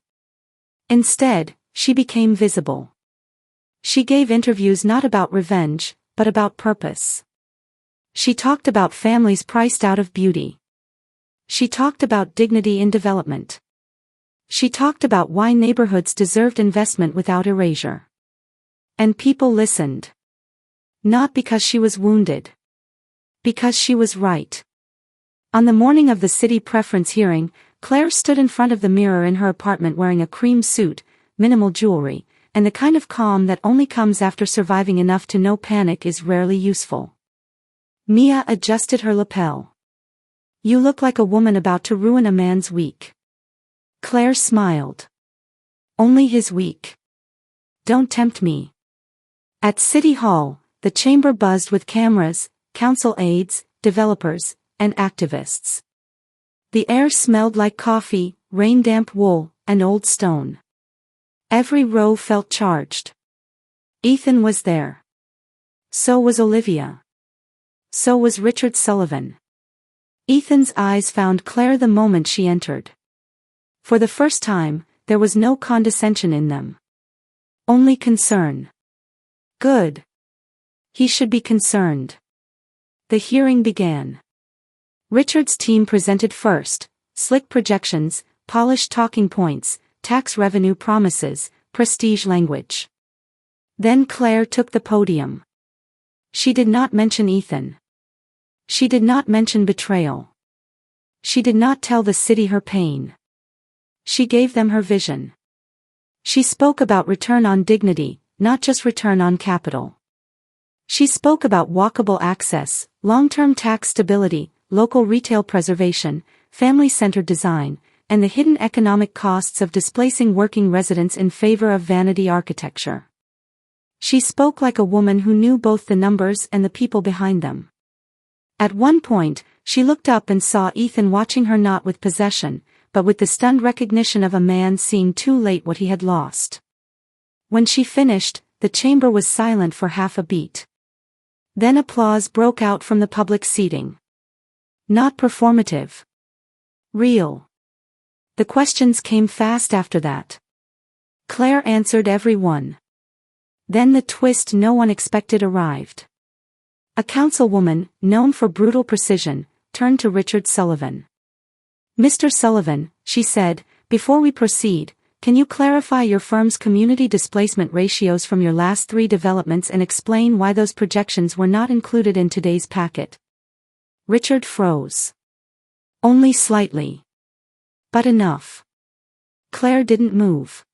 Instead, she became visible. She gave interviews not about revenge, but about purpose. She talked about families priced out of beauty. She talked about dignity in development. She talked about why neighborhoods deserved investment without erasure. And people listened. Not because she was wounded. Because she was right. On the morning of the city preference hearing, Claire stood in front of the mirror in her apartment wearing a cream suit, minimal jewelry, and the kind of calm that only comes after surviving enough to know panic is rarely useful. Mia adjusted her lapel. You look like a woman about to ruin a man's week. Claire smiled. Only his week. Don't tempt me. At City Hall, the chamber buzzed with cameras, council aides, developers, and activists. The air smelled like coffee, rain-damp wool, and old stone. Every row felt charged. Ethan was there. So was Olivia. So was Richard Sullivan. Ethan's eyes found Claire the moment she entered. For the first time, there was no condescension in them. Only concern. Good. He should be concerned. The hearing began. Richard's team presented first, slick projections, polished talking points, tax revenue promises, prestige language. Then Claire took the podium. She did not mention Ethan. She did not mention betrayal. She did not tell the city her pain. She gave them her vision. She spoke about return on dignity, not just return on capital. She spoke about walkable access, long-term tax stability, local retail preservation, family-centered design, and the hidden economic costs of displacing working residents in favor of vanity architecture. She spoke like a woman who knew both the numbers and the people behind them. At one point, she looked up and saw Ethan watching her, not with possession, but with the stunned recognition of a man seeing too late what he had lost. When she finished, the chamber was silent for half a beat. Then applause broke out from the public seating. Not performative. Real. The questions came fast after that. Claire answered every one. Then the twist no one expected arrived. A councilwoman, known for brutal precision, turned to Richard Sullivan. "Mr. Sullivan," she said, "before we proceed, can you clarify your firm's community displacement ratios from your last 3 developments and explain why those projections were not included in today's packet?" Richard froze. Only slightly. But enough. Claire didn't move.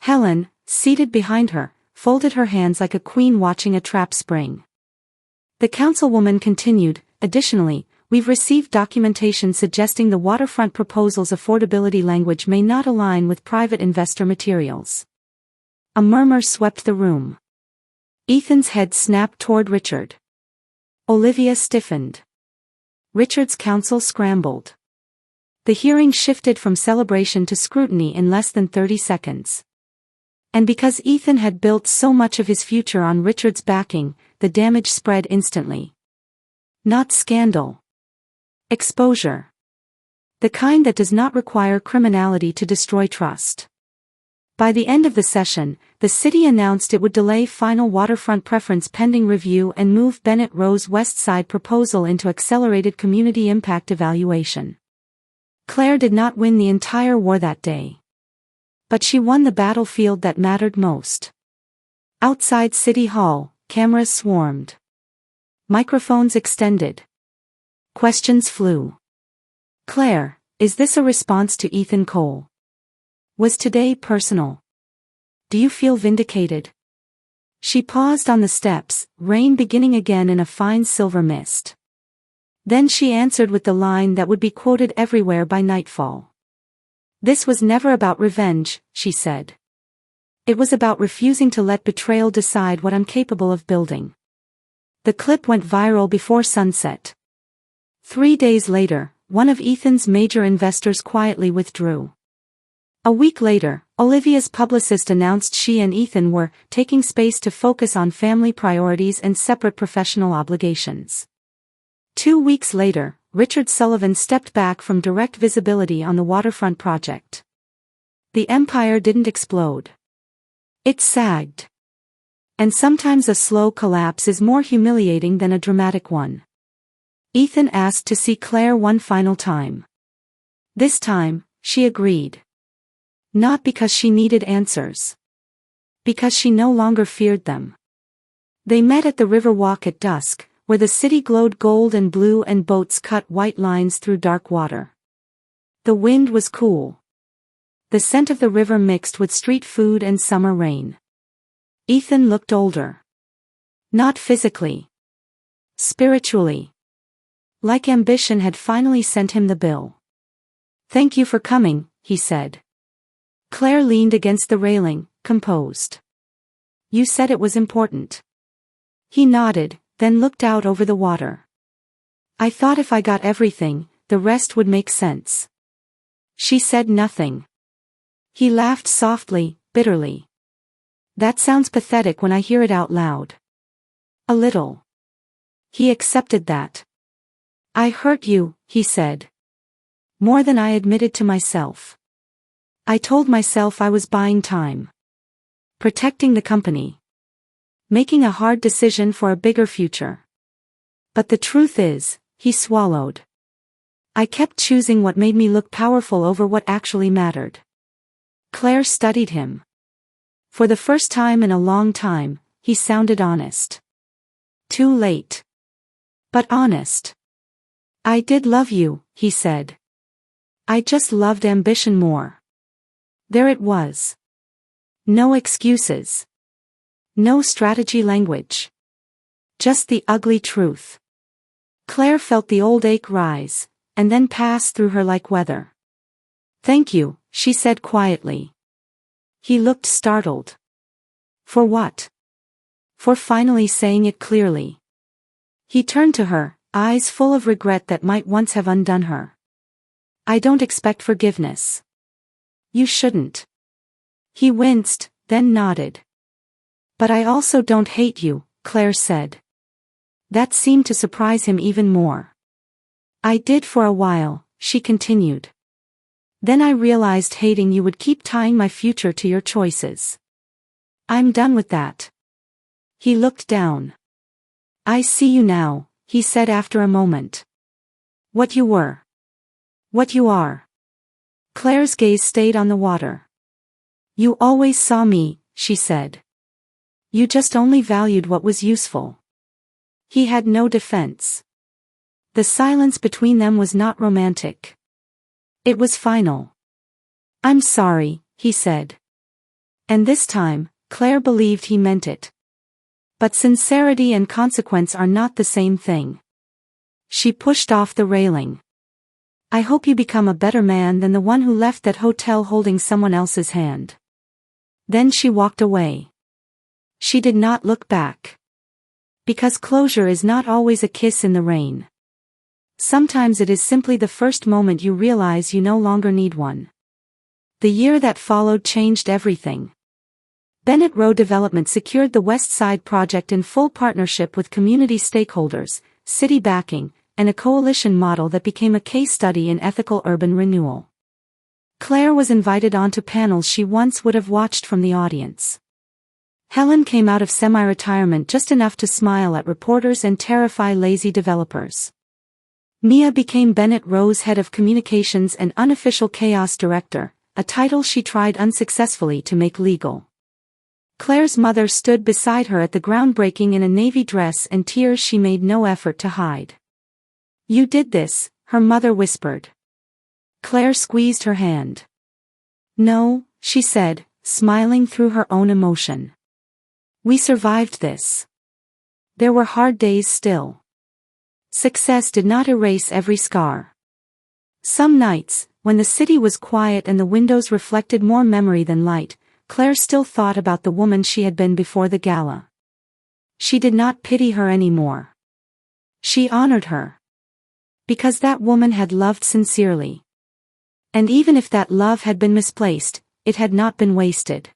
Helen, seated behind her, folded her hands like a queen watching a trap spring. The councilwoman continued, "Additionally, we've received documentation suggesting the waterfront proposal's affordability language may not align with private investor materials." A murmur swept the room. Ethan's head snapped toward Richard. Olivia stiffened. Richard's counsel scrambled. The hearing shifted from celebration to scrutiny in less than 30 seconds. And because Ethan had built so much of his future on Richard's backing, the damage spread instantly. Not scandal. Exposure. The kind that does not require criminality to destroy trust. By the end of the session, the city announced it would delay final waterfront preference pending review and move Bennett Row's West Side proposal into accelerated community impact evaluation. Claire did not win the entire war that day. But she won the battlefield that mattered most. Outside City Hall, cameras swarmed. Microphones extended. Questions flew. "Claire, is this a response to Ethan Cole? Was today personal? Do you feel vindicated?" She paused on the steps, rain beginning again in a fine silver mist. Then she answered with the line that would be quoted everywhere by nightfall. "This was never about revenge," she said. "It was about refusing to let betrayal decide what I'm capable of building." The clip went viral before sunset. 3 days later, one of Ethan's major investors quietly withdrew. A week later, Olivia's publicist announced she and Ethan were taking space to focus on family priorities and separate professional obligations. 2 weeks later, Richard Sullivan stepped back from direct visibility on the waterfront project. The empire didn't explode. It sagged. And sometimes a slow collapse is more humiliating than a dramatic one. Ethan asked to see Claire one final time. This time, she agreed. Not because she needed answers. Because she no longer feared them. They met at the river walk at dusk, where the city glowed gold and blue and boats cut white lines through dark water. The wind was cool. The scent of the river mixed with street food and summer rain. Ethan looked older. Not physically. Spiritually. Like ambition had finally sent him the bill. "Thank you for coming," he said. Claire leaned against the railing, composed. "You said it was important." He nodded, then looked out over the water. "I thought if I got everything, the rest would make sense." She said nothing. He laughed softly, bitterly. "That sounds pathetic when I hear it out loud." "A little." He accepted that. "I hurt you," he said. "More than I admitted to myself. I told myself I was buying time. Protecting the company. Making a hard decision for a bigger future. But the truth is," he swallowed. I kept choosing what made me look powerful over what actually mattered. Claire studied him. For the first time in a long time, he sounded honest. Too late. But honest. I did love you, he said. I just loved ambition more. There it was. No excuses. No strategy language. Just the ugly truth. Claire felt the old ache rise, and then pass through her like weather. Thank you, she said quietly. He looked startled. For what? For finally saying it clearly. He turned to her, eyes full of regret that might once have undone her. I don't expect forgiveness. You shouldn't. He winced, then nodded. But I also don't hate you, Claire said. That seemed to surprise him even more. I did for a while, she continued. Then I realized hating you would keep tying my future to your choices. I'm done with that. He looked down. I see you now, he said after a moment. What you were. What you are. Claire's gaze stayed on the water. You always saw me, she said. You just only valued what was useful. He had no defense. The silence between them was not romantic. It was final. I'm sorry, he said. And this time, Claire believed he meant it. But sincerity and consequence are not the same thing. She pushed off the railing. I hope you become a better man than the one who left that hotel holding someone else's hand. Then she walked away. She did not look back. Because closure is not always a kiss in the rain. Sometimes it is simply the first moment you realize you no longer need one. The year that followed changed everything. Bennett Row Development secured the West Side project in full partnership with community stakeholders, city backing, and a coalition model that became a case study in ethical urban renewal. Claire was invited onto panels she once would have watched from the audience. Helen came out of semi-retirement just enough to smile at reporters and terrify lazy developers. Mia became Bennett Row's head of communications and unofficial chaos director, a title she tried unsuccessfully to make legal. Claire's mother stood beside her at the groundbreaking in a navy dress and tears she made no effort to hide. You did this, her mother whispered. Claire squeezed her hand. No, she said, smiling through her own emotion. We survived this. There were hard days still. Success did not erase every scar. Some nights, when the city was quiet and the windows reflected more memory than light, Claire still thought about the woman she had been before the gala. She did not pity her anymore. She honored her. Because that woman had loved sincerely. And even if that love had been misplaced, it had not been wasted.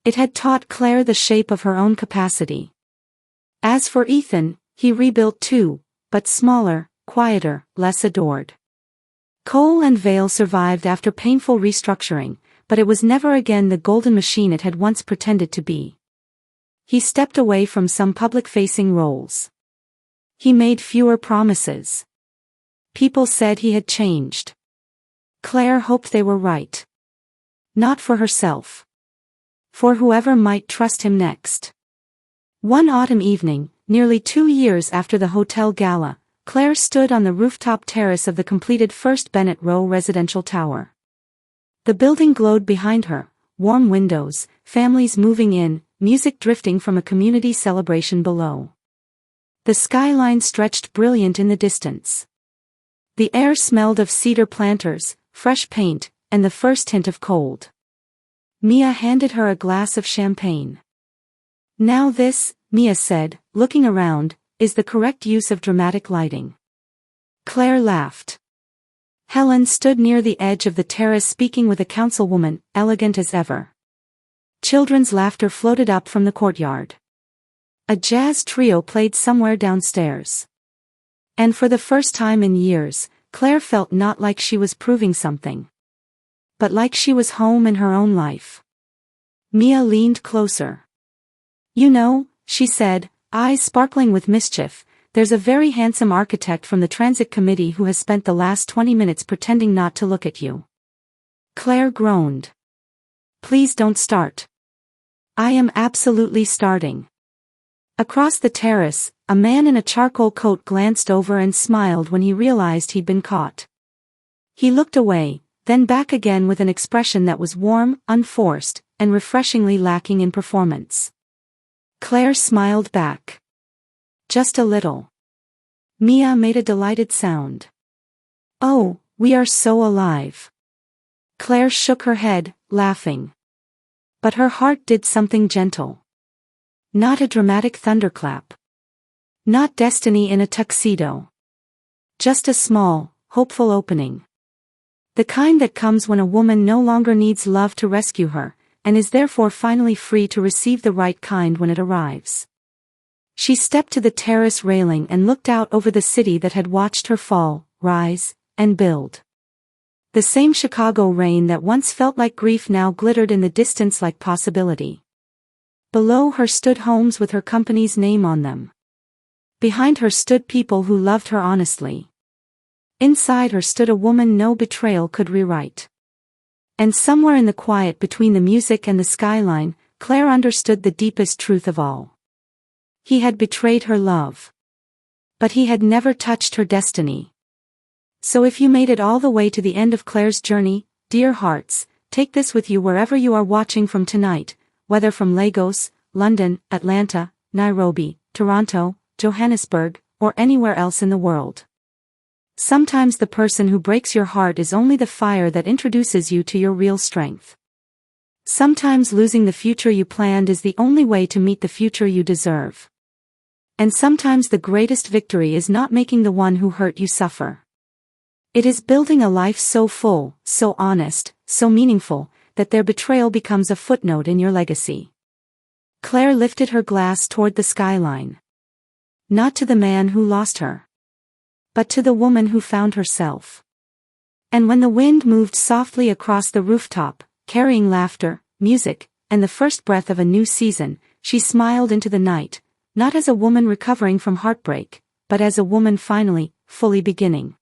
It had taught Claire the shape of her own capacity. As for Ethan, he rebuilt too, but smaller, quieter, less adored. Cole and Vale survived after painful restructuring, but it was never again the golden machine it had once pretended to be. He stepped away from some public-facing roles. He made fewer promises. People said he had changed. Claire hoped they were right. Not for herself. For whoever might trust him next. One autumn evening, nearly 2 years after the hotel gala, Claire stood on the rooftop terrace of the completed first Bennett Row residential tower. The building glowed behind her, warm windows, families moving in, music drifting from a community celebration below. The skyline stretched brilliant in the distance. The air smelled of cedar planters, fresh paint, and the first hint of cold. Mia handed her a glass of champagne. Now this, Mia said, looking around, is the correct use of dramatic lighting. Claire laughed. Helen stood near the edge of the terrace speaking with a councilwoman, elegant as ever. Children's laughter floated up from the courtyard. A jazz trio played somewhere downstairs. And for the first time in years, Claire felt not like she was proving something. But like she was home in her own life. Mia leaned closer. You know, she said, eyes sparkling with mischief, there's a very handsome architect from the transit committee who has spent the last 20 minutes pretending not to look at you." Claire groaned. "Please don't start." "I am absolutely starting." Across the terrace, a man in a charcoal coat glanced over and smiled when he realized he'd been caught. He looked away, then back again with an expression that was warm, unforced, and refreshingly lacking in performance. Claire smiled back. "Just a little." Mia made a delighted sound. "Oh, we are so alive." Claire shook her head, laughing. But her heart did something gentle. Not a dramatic thunderclap. Not destiny in a tuxedo. Just a small, hopeful opening. The kind that comes when a woman no longer needs love to rescue her, and is therefore finally free to receive the right kind when it arrives. She stepped to the terrace railing and looked out over the city that had watched her fall, rise, and build. The same Chicago rain that once felt like grief now glittered in the distance like possibility. Below her stood homes with her company's name on them. Behind her stood people who loved her honestly. Inside her stood a woman no betrayal could rewrite. And somewhere in the quiet between the music and the skyline, Claire understood the deepest truth of all. He had betrayed her love. But he had never touched her destiny. So if you made it all the way to the end of Claire's journey, dear hearts, take this with you wherever you are watching from tonight, whether from Lagos, London, Atlanta, Nairobi, Toronto, Johannesburg, or anywhere else in the world. Sometimes the person who breaks your heart is only the fire that introduces you to your real strength. Sometimes losing the future you planned is the only way to meet the future you deserve. And sometimes the greatest victory is not making the one who hurt you suffer. It is building a life so full, so honest, so meaningful, that their betrayal becomes a footnote in your legacy. Claire lifted her glass toward the skyline. Not to the man who lost her, but to the woman who found herself. And when the wind moved softly across the rooftop, carrying laughter, music, and the first breath of a new season, she smiled into the night, not as a woman recovering from heartbreak, but as a woman finally, fully beginning.